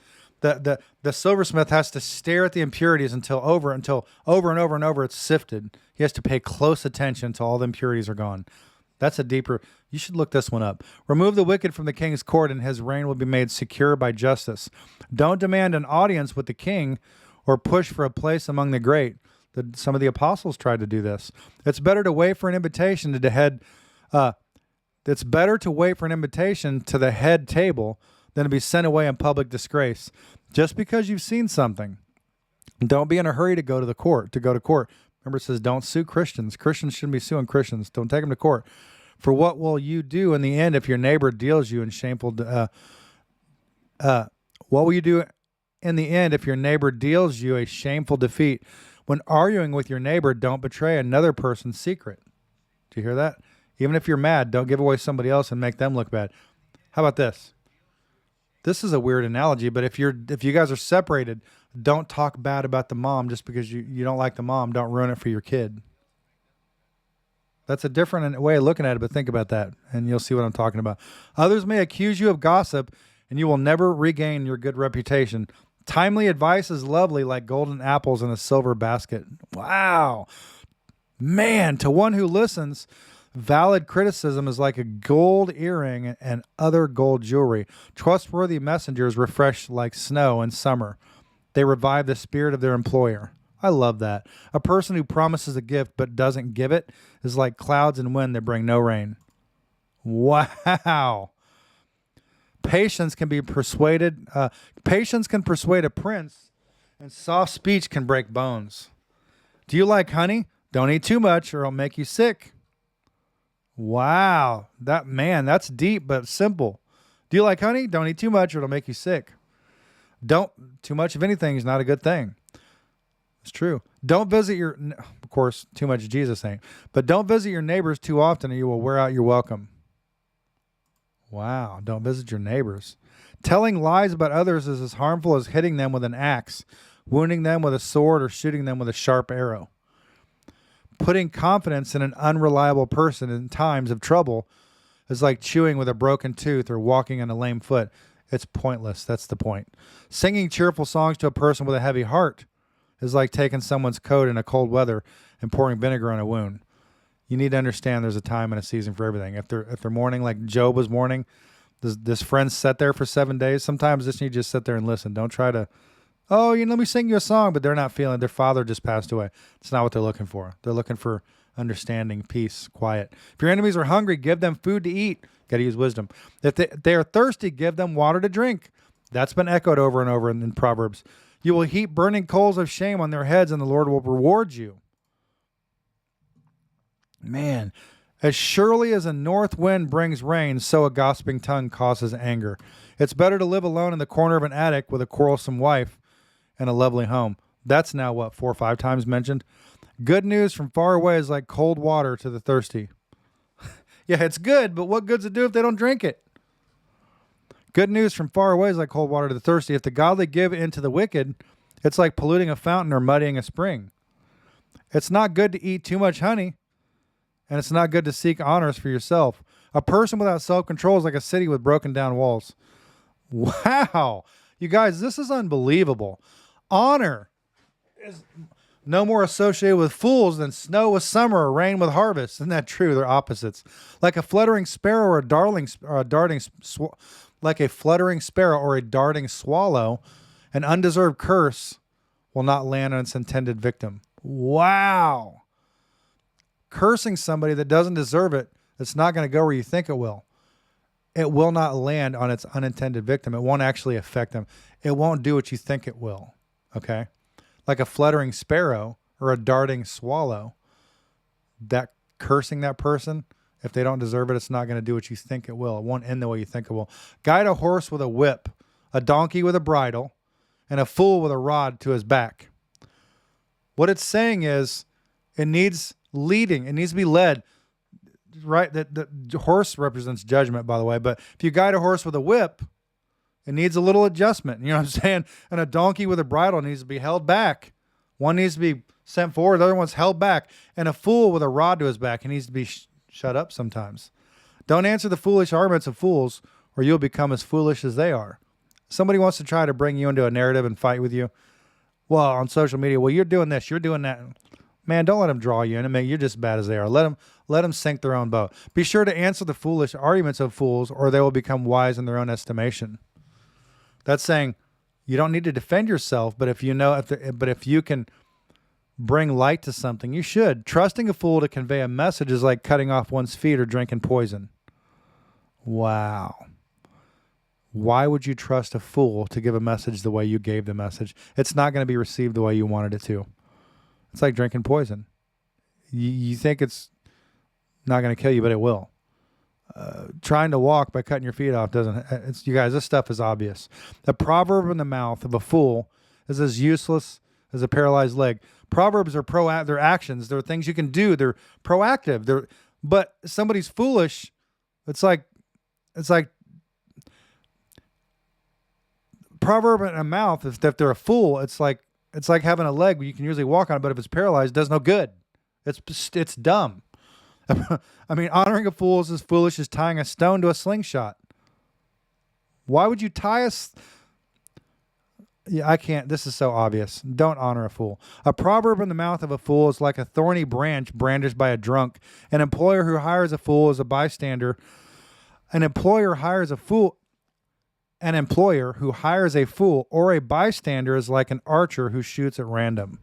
the silversmith has to stare at the impurities until over and over it's sifted. He has to pay close attention until all the impurities are gone. That's a deeper, you should look this one up. Remove the wicked from the king's court, and his reign will be made secure by justice. Don't demand an audience with the king or push for a place among the great. Some of the apostles tried to do this. It's better to wait for an invitation to the head. It's better to wait for an invitation to the head table than to be sent away in public disgrace. Just because you've seen something, don't be in a hurry to go to court. Remember, it says don't sue Christians. Christians shouldn't be suing Christians. Don't take them to court. For what will you do in the end if your neighbor deals you in shameful? What will you do in the end if your neighbor deals you a shameful defeat? When arguing with your neighbor, don't betray another person's secret. Do you hear that? Even if you're mad, don't give away somebody else and make them look bad. How about this? This is a weird analogy, but if you guys are separated, don't talk bad about the mom just because you don't like the mom. Don't ruin it for your kid. That's a different way of looking at it, but think about that, and you'll see what I'm talking about. Others may accuse you of gossip, and you will never regain your good reputation. Timely advice is lovely, like golden apples in a silver basket. Wow. Man, to one who listens, valid criticism is like a gold earring and other gold jewelry. Trustworthy messengers refresh like snow in summer. They revive the spirit of their employer. I love that. A person who promises a gift but doesn't give it is like clouds and wind that bring no rain. Wow. Patience can persuade a prince, and soft speech can break bones. Do you like honey? Don't eat too much or it'll make you sick. Wow. That's deep but simple. Do you like honey? Don't eat too much or it'll make you sick. Too much of anything is not a good thing. It's true. Of course, too much Jesus ain't, but don't visit your neighbors too often or you will wear out your welcome. Wow. Don't visit your neighbors. Telling lies about others is as harmful as hitting them with an axe, wounding them with a sword, or shooting them with a sharp arrow. Putting confidence in an unreliable person in times of trouble is like chewing with a broken tooth or walking on a lame foot. It's pointless. That's the point. Singing cheerful songs to a person with a heavy heart is like taking someone's coat in a cold weather and pouring vinegar on a wound. You need to understand there's a time and a season for everything. If they're mourning like Job was mourning, this friend sat there for 7 days. Sometimes you need to just sit there and listen. Don't try to, let me sing you a song, but they're not feeling it. Their father just passed away. It's not what they're looking for. They're looking for understanding, peace, quiet. If your enemies are hungry, give them food to eat. Got to use wisdom. If they are thirsty, give them water to drink. That's been echoed over and over in Proverbs. You will heap burning coals of shame on their heads, and the Lord will reward you. Man, as surely as a north wind brings rain, so a gossiping tongue causes anger. It's better to live alone in the corner of an attic with a quarrelsome wife and a lovely home. That's now, 4 or 5 times mentioned? Good news from far away is like cold water to the thirsty. Yeah, it's good, but what good's it do if they don't drink it? Good news from far away is like cold water to the thirsty. If the godly give in to the wicked, it's like polluting a fountain or muddying a spring. It's not good to eat too much honey, and it's not good to seek honors for yourself. A person without self-control is like a city with broken down walls. Wow. You guys, this is unbelievable. Honor is no more associated with fools than snow with summer or rain with harvest. Isn't that true? They're opposites. Like a fluttering sparrow or a darting swallow, an undeserved curse will not land on its intended victim. Wow. Cursing somebody that doesn't deserve it, it's not going to go where you think it will. It will not land on its unintended victim. It won't actually affect them. It won't do what you think it will. Okay? Like a fluttering sparrow or a darting swallow, that cursing that person, if they don't deserve it, it's not going to do what you think it will. It won't end the way you think it will. Guide a horse with a whip, a donkey with a bridle, and a fool with a rod to his back. What it's saying is it needs leading. It needs to be led. Right? The horse represents judgment, by the way. But if you guide a horse with a whip, it needs a little adjustment. You know what I'm saying? And a donkey with a bridle needs to be held back. One needs to be sent forward. The other one's held back. And a fool with a rod to his back, he needs to be shut up sometimes. Don't answer the foolish arguments of fools, or you'll become as foolish as they are. Somebody wants to try to bring you into a narrative and fight with you. Well, on social media, you're doing this, you're doing that. Man, don't let them draw you in and make you just as bad as they are. Let them sink their own boat. Be sure to answer the foolish arguments of fools, or they will become wise in their own estimation. That's saying you don't need to defend yourself, but if you can bring light to something, you should. Trusting a fool to convey a message is like cutting off one's feet or drinking poison. Wow. Why would you trust a fool to give a message the way you gave the message? It's not going to be received the way you wanted it to. It's like drinking poison. You think it's not going to kill you, but it will. Trying to walk by cutting your feet off doesn't. You guys, this stuff is obvious. The proverb in the mouth of a fool is as useless as a paralyzed leg. Proverbs are they're actions. They're things you can do. They're proactive. But somebody's foolish. It's like proverb in a mouth. If they're a fool, it's like having a leg where you can usually walk on it, but if it's paralyzed, it does no good. It's dumb. I mean, honoring a fool is as foolish as tying a stone to a slingshot. Why would you tie Yeah, I can't. This is so obvious. Don't honor a fool. A proverb in the mouth of a fool is like a thorny branch brandished by a drunk. An employer who hires a fool is a bystander. An employer hires a fool. An employer who hires a fool or a bystander is like an archer who shoots at random.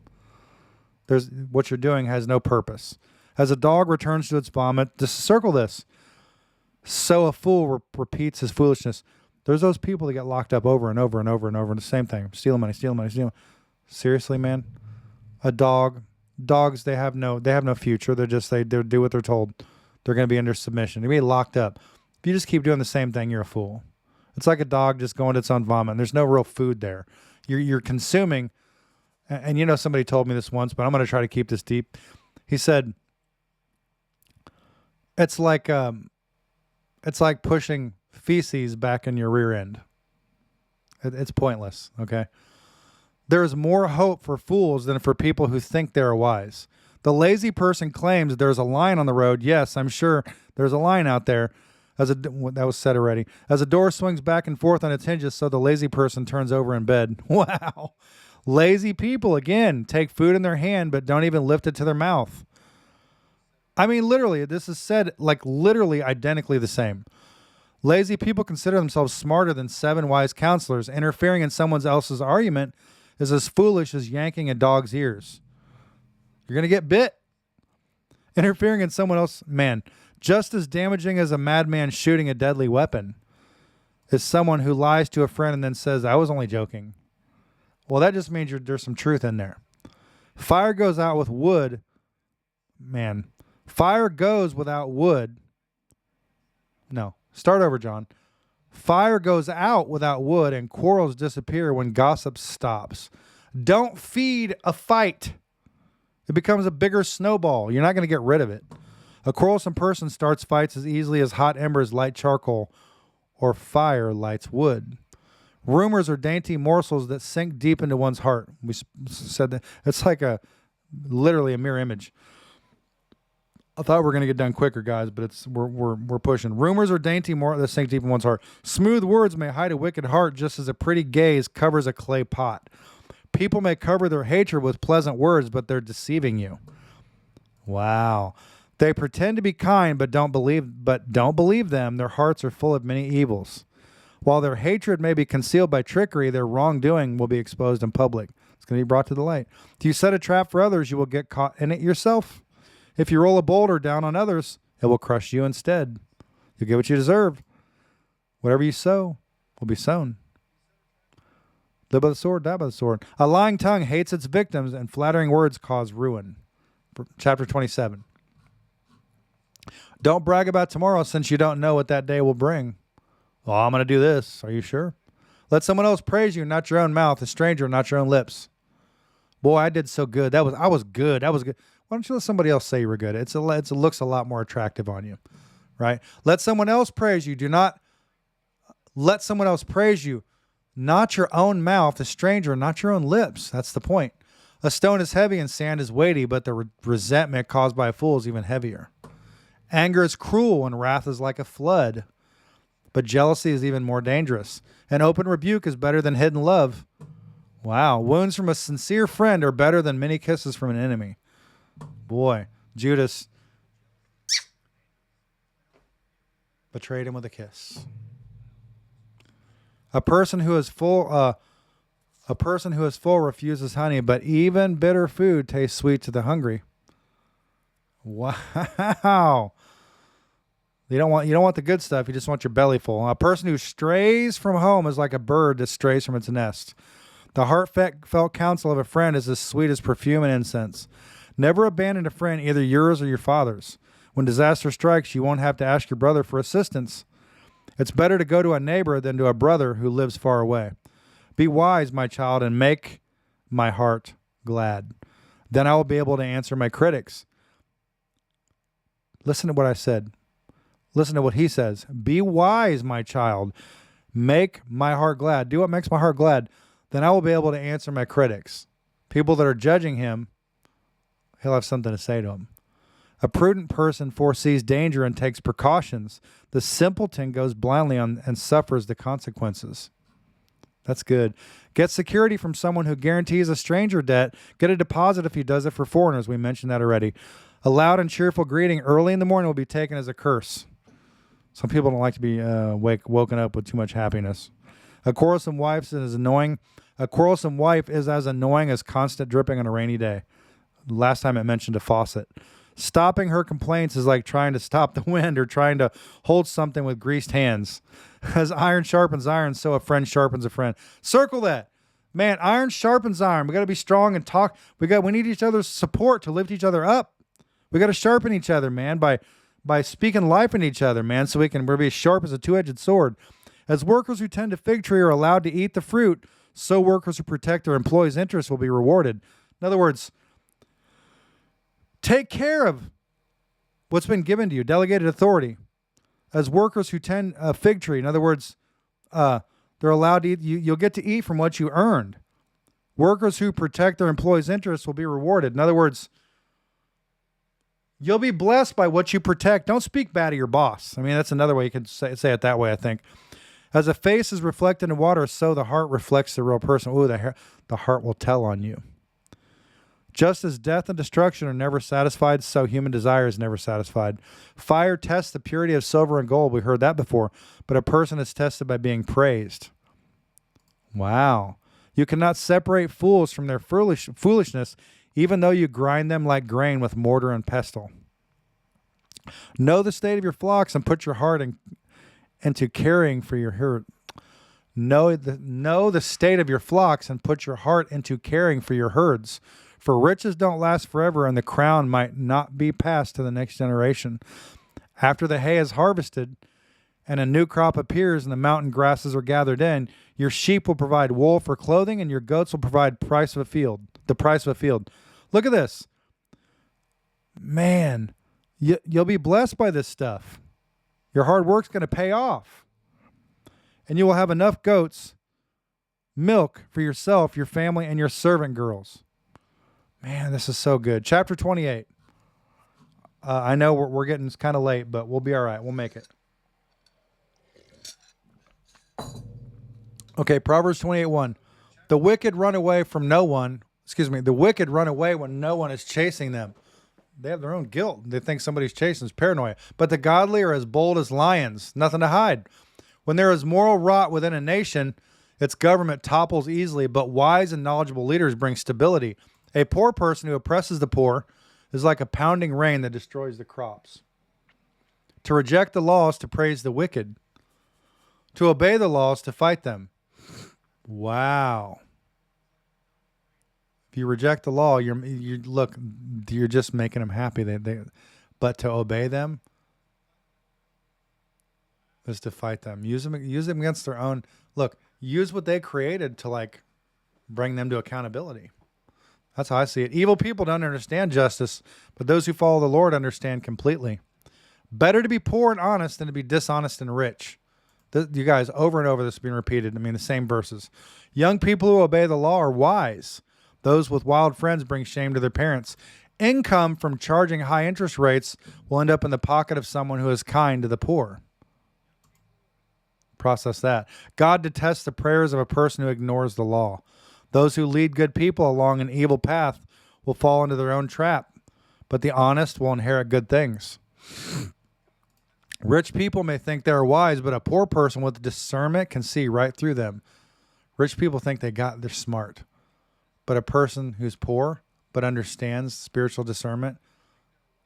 What you're doing has no purpose. As a dog returns to its vomit, just circle this. So a fool repeats his foolishness. There's those people that get locked up over and over and over and over. And the same thing. Stealing money, stealing money, stealing money. Seriously, man? Dogs, they have no future. They do what they're told. They're going to be under submission. They're going to be locked up. If you just keep doing the same thing, you're a fool. It's like a dog just going to its own vomit. There's no real food there. You're consuming. And somebody told me this once, but I'm going to try to keep this deep. He said, it's like pushing feces back in your rear end. It's pointless, okay? There is more hope for fools than for people who think they are wise. The lazy person claims there's a line on the road. Yes, I'm sure there's a line out there. That was said already. As a door swings back and forth on its hinges, so the lazy person turns over in bed. Wow. Lazy people, again, take food in their hand, but don't even lift it to their mouth. I mean, literally, this is said like literally identically the same. Lazy people consider themselves smarter than 7 wise counselors. Interfering in someone else's argument is as foolish as yanking a dog's ears. You're going to get bit. Interfering in someone else, man, just as damaging as a madman shooting a deadly weapon is someone who lies to a friend and then says, I was only joking. Well, that just means there's some truth in there. Fire goes out with wood. Man, fire goes without wood. No, start over, John. Fire goes out without wood and quarrels disappear when gossip stops. Don't feed a fight. It becomes a bigger snowball. You're not going to get rid of it. A quarrelsome person starts fights as easily as hot embers light charcoal or fire lights wood. Rumors are dainty morsels that sink deep into one's heart. We said that. It's like literally a mirror image. I thought we were going to get done quicker, guys, but we're pushing. Rumors are dainty that sink deep in one's heart. Smooth words may hide a wicked heart just as a pretty gaze covers a clay pot. People may cover their hatred with pleasant words, but they're deceiving you. Wow. They pretend to be kind, but don't believe them. Their hearts are full of many evils. While their hatred may be concealed by trickery, their wrongdoing will be exposed in public. It's going to be brought to the light. If you set a trap for others, you will get caught in it yourself. If you roll a boulder down on others, it will crush you instead. You'll get what you deserve. Whatever you sow will be sown. Live by the sword, die by the sword. A lying tongue hates its victims, and flattering words cause ruin. Chapter 27. Don't brag about tomorrow since you don't know what that day will bring. Oh, I'm going to do this. Are you sure? Let someone else praise you, not your own mouth, a stranger, not your own lips. Boy, I did so good. I was good. Why don't you let somebody else say you were good? It looks a lot more attractive on you, right? Let someone else praise you. Do not let someone else praise you, not your own mouth, a stranger, not your own lips. That's the point. A stone is heavy and sand is weighty, but the resentment caused by a fool is even heavier. Anger is cruel and wrath is like a flood, but jealousy is even more dangerous. An open rebuke is better than hidden love. Wow. Wounds from a sincere friend are better than many kisses from an enemy. Boy, Judas betrayed him with a kiss. A person who is full refuses honey, but even bitter food tastes sweet to the hungry. Wow. You don't want the good stuff. You just want your belly full. A person who strays from home is like a bird that strays from its nest. The heartfelt counsel of a friend is as sweet as perfume and incense. Never abandon a friend, either yours or your father's. When disaster strikes, you won't have to ask your brother for assistance. It's better to go to a neighbor than to a brother who lives far away. Be wise, my child, and make my heart glad. Then I will be able to answer my critics. Listen to what I said. Listen to what he says. Be wise, my child. Make my heart glad. Do what makes my heart glad. Then I will be able to answer my critics. People that are judging him, he'll have something to say to them. A prudent person foresees danger and takes precautions. The simpleton goes blindly on and suffers the consequences. That's good. Get security from someone who guarantees a stranger debt. Get a deposit if he does it for foreigners. We mentioned that already. A loud and cheerful greeting early in the morning will be taken as a curse. Some people don't like to be woken up with too much happiness. A quarrelsome wife is annoying. A quarrelsome wife is as annoying as constant dripping on a rainy day. Last time it mentioned a faucet. Stopping her complaints is like trying to stop the wind or trying to hold something with greased hands. As iron sharpens iron, so a friend sharpens a friend. Circle that. Man, iron sharpens iron. We got to be strong and talk. We need each other's support to lift each other up. We got to sharpen each other, man, by speaking life in each other, man, so we'll be as sharp as a two-edged sword. As workers who tend to fig tree are allowed to eat the fruit, so workers who protect their employees' interests will be rewarded. In other words, take care of what's been given to you, delegated authority. As workers who tend a fig tree, in other words, they're allowed to eat. You'll get to eat from what you earned. Workers who protect their employees' interests will be rewarded. In other words, you'll be blessed by what you protect. Don't speak bad of your boss. I mean, that's another way you can say it that way, I think. As a face is reflected in water, so the heart reflects the real person. Ooh, the heart will tell on you. Just as death and destruction are never satisfied, so human desire is never satisfied. Fire tests the purity of silver and gold. We heard that before. But a person is tested by being praised. Wow. You cannot separate fools from their foolishness, even though you grind them like grain with mortar and pestle. Know the state of your flocks and put your heart into caring for your herd. Know the state of your flocks and put your heart into caring for your herds. For riches don't last forever, and the crown might not be passed to the next generation. After the hay is harvested and a new crop appears and the mountain grasses are gathered in, your sheep will provide wool for clothing and your goats will provide the price of a field. Look at this. Man, you'll be blessed by this stuff. Your hard work's going to pay off. And you will have enough goats, milk for yourself, your family, and your servant girls. Man, this is so good. Chapter 28. I know we're getting kind of late, but we'll be all right. We'll make it. Okay, Proverbs 28:1. The wicked run away when no one is chasing them. They have their own guilt. They think somebody's chasing. It's paranoia. But the godly are as bold as lions. Nothing to hide. When there is moral rot within a nation, its government topples easily, but wise and knowledgeable leaders bring stability. A poor person who oppresses the poor is like a pounding rain that destroys the crops. To reject the law is to praise the wicked. To obey the law is to fight them. Wow. If you reject the law, you're just making them happy. But to obey them is to fight them. Use them against their own. Look, use what they created to bring them to accountability. That's how I see it. Evil people don't understand justice, but those who follow the Lord understand completely. Better to be poor and honest than to be dishonest and rich. You guys, over and over, this has been repeated. I mean, the same verses. Young people who obey the law are wise. Those with wild friends bring shame to their parents. Income from charging high interest rates will end up in the pocket of someone who is kind to the poor. Process that. God detests the prayers of a person who ignores the law. Those who lead good people along an evil path will fall into their own trap, but the honest will inherit good things. Rich people may think they are wise, but a poor person with discernment can see right through them. Rich people think they're smart, but a person who's poor but understands spiritual discernment,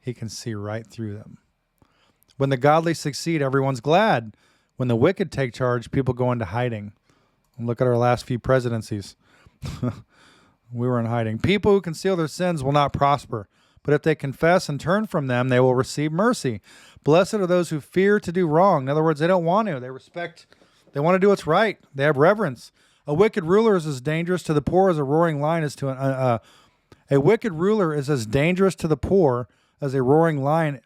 he can see right through them. When the godly succeed, everyone's glad. When the wicked take charge, people go into hiding. And look at our last few presidencies. We were in hiding. People who conceal their sins will not prosper, but if they confess and turn from them, they will receive mercy. Blessed are those who fear to do wrong. In other words, they don't want to. They want to do what's right. They have reverence. A wicked ruler is as dangerous to the poor as a roaring lion is to a wicked ruler is as dangerous to the poor as a roaring lion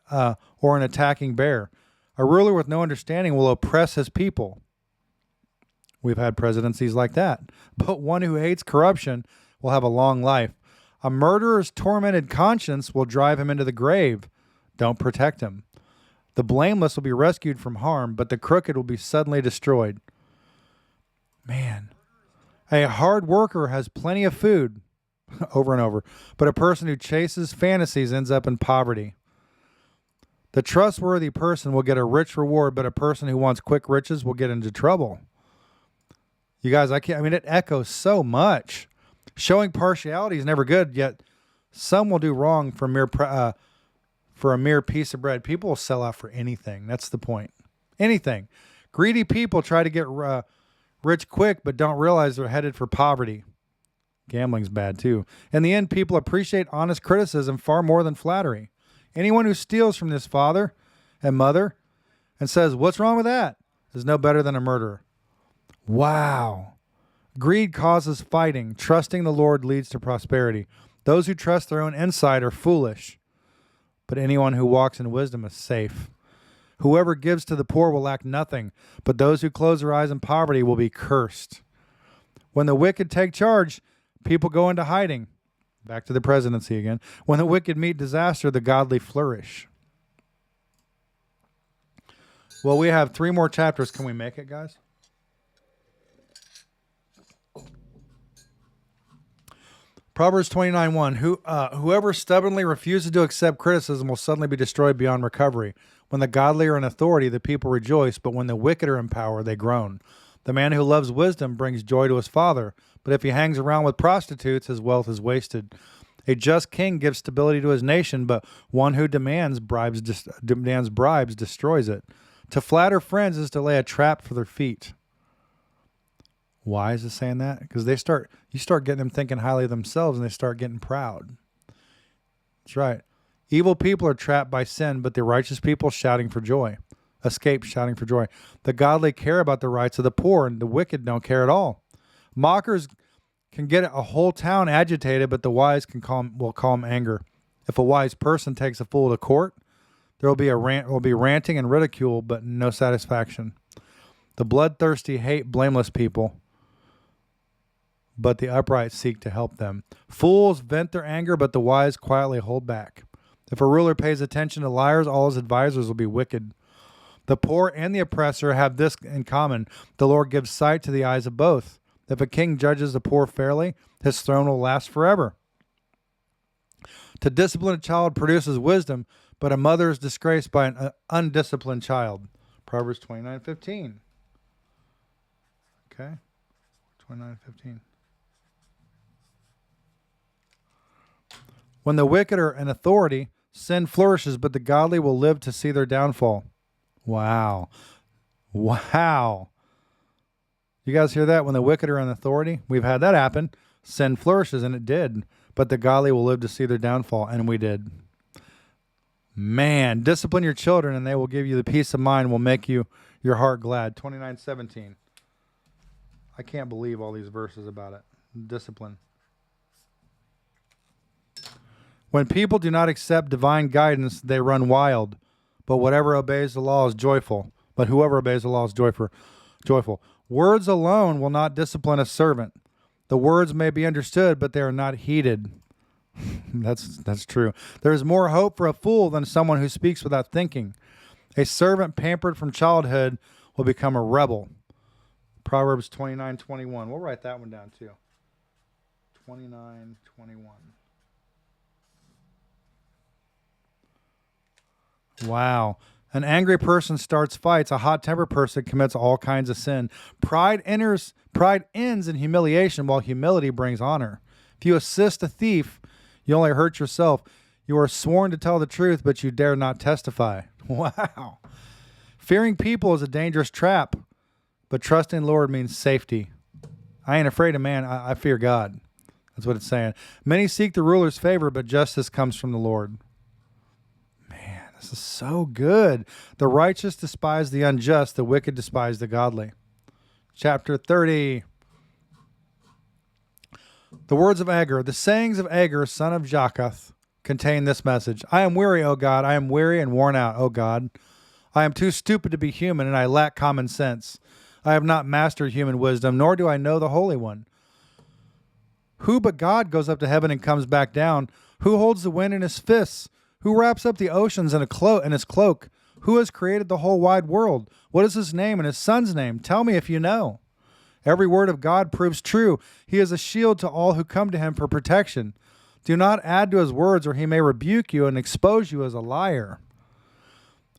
or an attacking bear. A ruler with no understanding will oppress his people. We've had presidencies like that. But one who hates corruption will have a long life. A murderer's tormented conscience will drive him into the grave. don't protect him. The blameless will be rescued from harm, but the crooked will be suddenly destroyed. Man, a hard worker has plenty of food, over and over, but a person who chases fantasies ends up in poverty. The trustworthy person will get a rich reward, but a person who wants quick riches will get into trouble. You guys, it echoes so much. Showing partiality is never good, yet some will do wrong for a mere piece of bread. People will sell out for anything. That's the point. Anything. Greedy people try to get rich quick, but don't realize they're headed for poverty. Gambling's bad too. In the end, people appreciate honest criticism far more than flattery. Anyone who steals from this father and mother and says, "What's wrong with that?" is no better than a murderer. Wow. Greed causes fighting. Trusting the Lord leads to prosperity. Those who trust their own insight are foolish, but anyone who walks in wisdom is safe. Whoever gives to the poor will lack nothing, but those who close their eyes in poverty will be cursed. When the wicked take charge, people go into hiding. Back to the presidency again. When the wicked meet disaster, the godly flourish. Well, we have 3 more chapters. Can we make it, guys? Proverbs 29:1. Whoever stubbornly refuses to accept criticism will suddenly be destroyed beyond recovery. When the godly are in authority, the people rejoice, but when the wicked are in power, they groan. The man who loves wisdom brings joy to his father, but if he hangs around with prostitutes, his wealth is wasted. A just king gives stability to his nation, but one who demands bribes destroys it. To flatter friends is to lay a trap for their feet. Why is it saying that? Because you start getting them thinking highly of themselves, and they start getting proud. That's right. Evil people are trapped by sin, but the righteous people shouting for joy. Escape shouting for joy. The godly care about the rights of the poor, and the wicked don't care at all. Mockers can get a whole town agitated, but the wise will calm anger. If a wise person takes a fool to court, there will be ranting and ridicule, but no satisfaction. The bloodthirsty hate blameless people, but the upright seek to help them. Fools vent their anger, but the wise quietly hold back. If a ruler pays attention to liars, all his advisors will be wicked. The poor and the oppressor have this in common. The Lord gives sight to the eyes of both. If a king judges the poor fairly, his throne will last forever. To discipline a child produces wisdom, but a mother is disgraced by an undisciplined child. Proverbs 29:15. Okay, 29:15. When the wicked are in authority, sin flourishes, but the godly will live to see their downfall. Wow. Wow. You guys hear that? When the wicked are in authority, we've had that happen. Sin flourishes, and it did. But the godly will live to see their downfall, and we did. Man, discipline your children, and they will give you the peace of mind, will make your heart glad. 29:17. I can't believe all these verses about it. Discipline. When people do not accept divine guidance, they run wild. But whatever obeys the law is joyful. But whoever obeys the law is joyful. Words alone will not discipline a servant. The words may be understood, but they are not heeded. That's true. There is more hope for a fool than someone who speaks without thinking. A servant pampered from childhood will become a rebel. Proverbs 29:21. We'll write that one down too. 29:21. Wow. An angry person starts fights. A hot-tempered person commits all kinds of sin. Pride ends in humiliation, while humility brings honor. If you assist a thief, you only hurt yourself. You are sworn to tell the truth, but you dare not testify. Wow. Fearing people is a dangerous trap, but trusting the Lord means safety. I ain't afraid of man. I fear God. That's what it's saying. Many seek the ruler's favor, but justice comes from the Lord. This is so good. The righteous despise the unjust. The wicked despise the godly. Chapter 30. The words of Agur. The sayings of Agur, son of Jacoth, contain this message. I am weary, O God. I am weary and worn out, O God. I am too stupid to be human, and I lack common sense. I have not mastered human wisdom, nor do I know the Holy One. Who but God goes up to heaven and comes back down? Who holds the wind in his fists? Who wraps up the oceans in his cloak? Who has created the whole wide world? What is his name and his son's name? Tell me if you know. Every word of God proves true. He is a shield to all who come to him for protection. Do not add to his words, or he may rebuke you and expose you as a liar.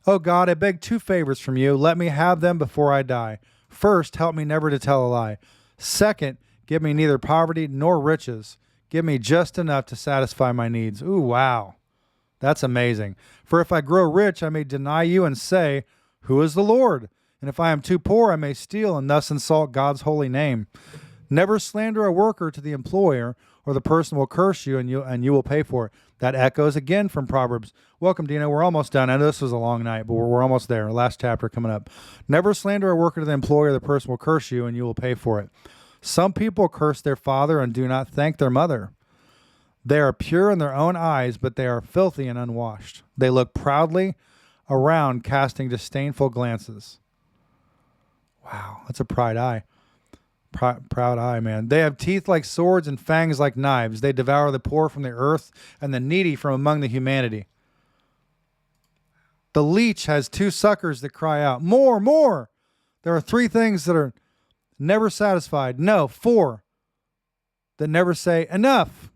Oh God, I beg 2 favors from you. Let me have them before I die. First, help me never to tell a lie. Second, give me neither poverty nor riches. Give me just enough to satisfy my needs. Ooh, wow. That's amazing. For if I grow rich, I may deny you and say, who is the Lord? And if I am too poor, I may steal and thus insult God's holy name. Never slander a worker to the employer, or the person will curse you and you will pay for it. That echoes again from Proverbs. Welcome, Dina. We're almost done. I know this was a long night, but we're almost there. Last chapter coming up. Never slander a worker to the employer, the person will curse you and you will pay for it. Some people curse their father and do not thank their mother. They are pure in their own eyes, but they are filthy and unwashed. They look proudly around, casting disdainful glances. Wow, that's a proud eye. Proud eye, man. They have teeth like swords and fangs like knives. They devour the poor from the earth and the needy from among the humanity. The leech has 2 suckers that cry out, more, more. There are 3 things that are never satisfied. No, 4 that never say enough.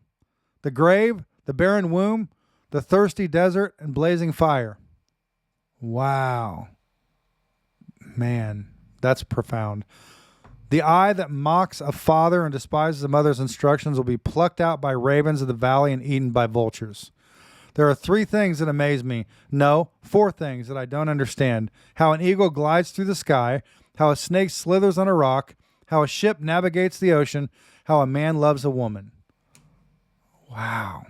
The grave, the barren womb, the thirsty desert, and blazing fire. Wow. Man, that's profound. The eye that mocks a father and despises a mother's instructions will be plucked out by ravens of the valley and eaten by vultures. There are 3 things that amaze me. No, 4 things that I don't understand. How an eagle glides through the sky, how a snake slithers on a rock, how a ship navigates the ocean, how a man loves a woman. Wow,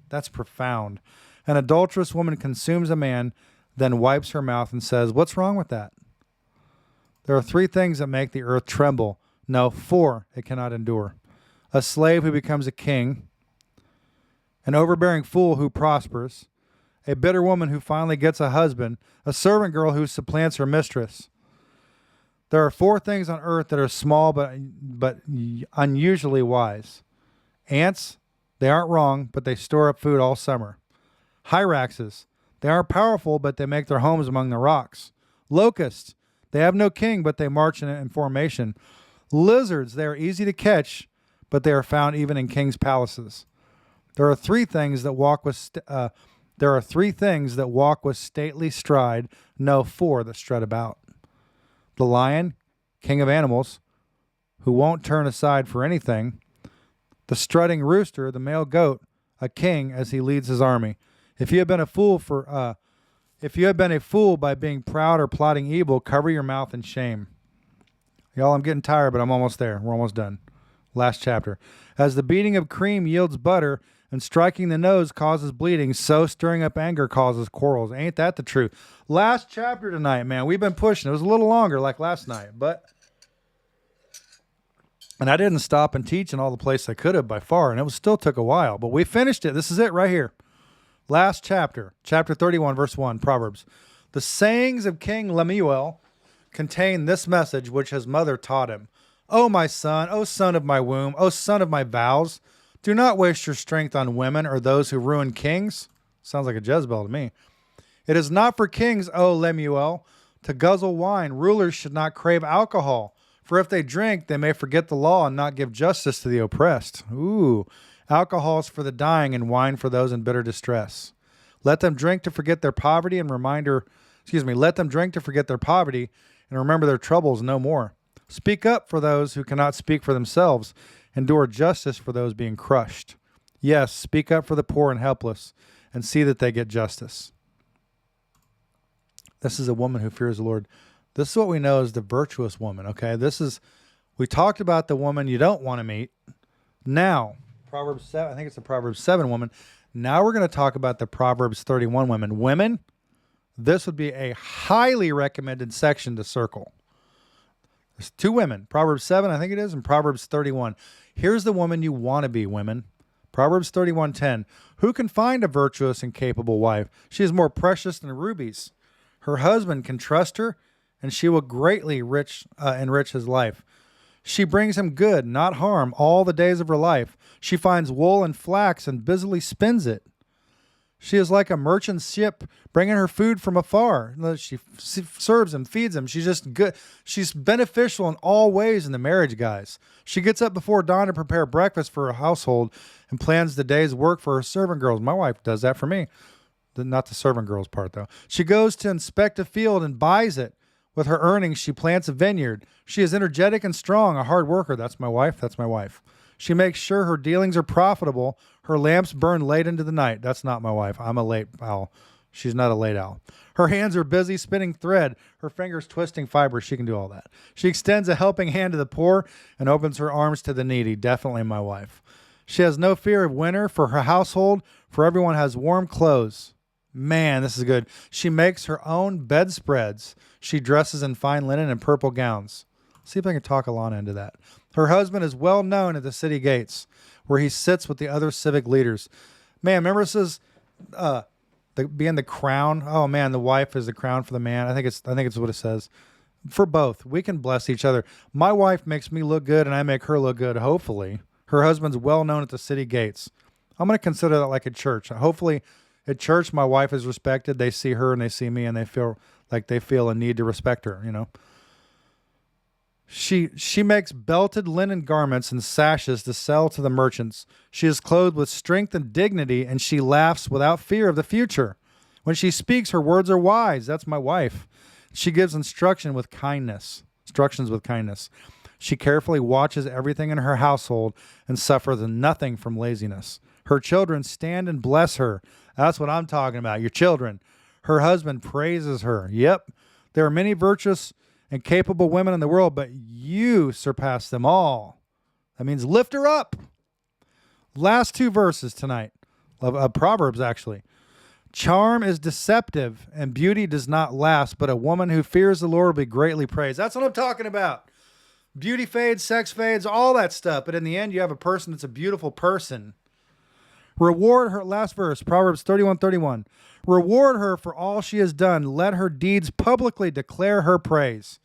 that's profound. An adulterous woman consumes a man, then wipes her mouth and says, what's wrong with that? There are 3 things that make the earth tremble. No, 4 it cannot endure. A slave who becomes a king, an overbearing fool who prospers, a bitter woman who finally gets a husband, a servant girl who supplants her mistress. There are 4 things on earth that are small but unusually wise. Ants, they aren't wrong, but they store up food all summer. Hyraxes, they aren't powerful, but they make their homes among the rocks. Locusts, they have no king, but they march in formation. Lizards, they are easy to catch, but they are found even in kings' palaces. There are 3 things that walk with stately stride, no 4 that strut about. The lion, king of animals, who won't turn aside for anything. The strutting rooster, the male goat, a king as he leads his army. If you have been a fool by being proud or plotting evil, cover your mouth in shame. Y'all, I'm getting tired, but I'm almost there. We're almost done. Last chapter. As the beating of cream yields butter and striking the nose causes bleeding, so stirring up anger causes quarrels. Ain't that the truth? Last chapter tonight, man. We've been pushing. It was a little longer like last night, and I didn't stop and teach in all the places I could have by far, and it still took a while, but we finished it. This is it right here. Last chapter, chapter 31, verse 1, Proverbs. The sayings of King Lemuel contain this message which his mother taught him. O my son, O son of my womb, O son of my vows, do not waste your strength on women or those who ruin kings. Sounds like a Jezebel to me. It is not for kings, O Lemuel, to guzzle wine. Rulers should not crave alcohol, for if they drink, they may forget the law and not give justice to the oppressed. Ooh. Alcohol is for the dying and wine for those in bitter distress. Let them drink to forget their poverty and let them drink to forget their poverty and remember their troubles no more. Speak up for those who cannot speak for themselves. Endure justice for those being crushed. Yes, speak up for the poor and helpless and see that they get justice. This is a woman who fears the Lord. This is what we know as the virtuous woman, okay? We talked about the woman you don't want to meet. Now, Proverbs 7, I think it's the Proverbs 7 woman. Now we're going to talk about the Proverbs 31 women. Women, this would be a highly recommended section to circle. There's 2 women. Proverbs 7, I think it is, and Proverbs 31. Here's the woman you want to be, women. Proverbs 31:10. Who can find a virtuous and capable wife? She is more precious than rubies. Her husband can trust her, and she will greatly enrich his life. She brings him good, not harm, all the days of her life. She finds wool and flax and busily spins it. She is like a merchant ship bringing her food from afar. She serves him, feeds him. She's just good. She's beneficial in all ways in the marriage, guys. She gets up before dawn to prepare breakfast for her household and plans the day's work for her servant girls. My wife does that for me. Not the servant girls part, though. She goes to inspect a field and buys it. With her earnings, she plants a vineyard. She is energetic and strong, a hard worker. That's my wife. That's my wife. She makes sure her dealings are profitable. Her lamps burn late into the night. That's not my wife. I'm a late owl. She's not a late owl. Her hands are busy spinning thread. Her fingers twisting fibers. She can do all that. She extends a helping hand to the poor and opens her arms to the needy. Definitely my wife. She has no fear of winter for her household, for everyone has warm clothes. Man, this is good. She makes her own bedspreads. She dresses in fine linen and purple gowns. See if I can talk Alana into that. Her husband is well known at the city gates, where he sits with the other civic leaders. Man, remember this is being the crown. Oh man, the wife is the crown for the man. I think it's what it says. For both, we can bless each other. My wife makes me look good, and I make her look good. Hopefully, her husband's well known at the city gates. I'm going to consider that like a church. Hopefully, at church, my wife is respected. They see her and they see me, and they feel like they feel a need to respect her. You know. She makes belted linen garments and sashes to sell to the merchants. She is clothed with strength and dignity, and she laughs without fear of the future. When she speaks, her words are wise. That's my wife. She gives instructions with kindness. She carefully watches everything in her household and suffers nothing from laziness. Her children stand and bless her. That's what I'm talking about, your children. Her husband praises her. Yep, there are many virtuous and capable women in the world, but you surpass them all. That means lift her up. Last two verses tonight of Proverbs, actually. Charm is deceptive and beauty does not last, but a woman who fears the Lord will be greatly praised. That's what I'm talking about. Beauty fades, sex fades, all that stuff. But in the end, you have a person that's a beautiful person. Reward her, last verse, Proverbs 31:31. Reward her for all she has done. Let her deeds publicly declare her praise.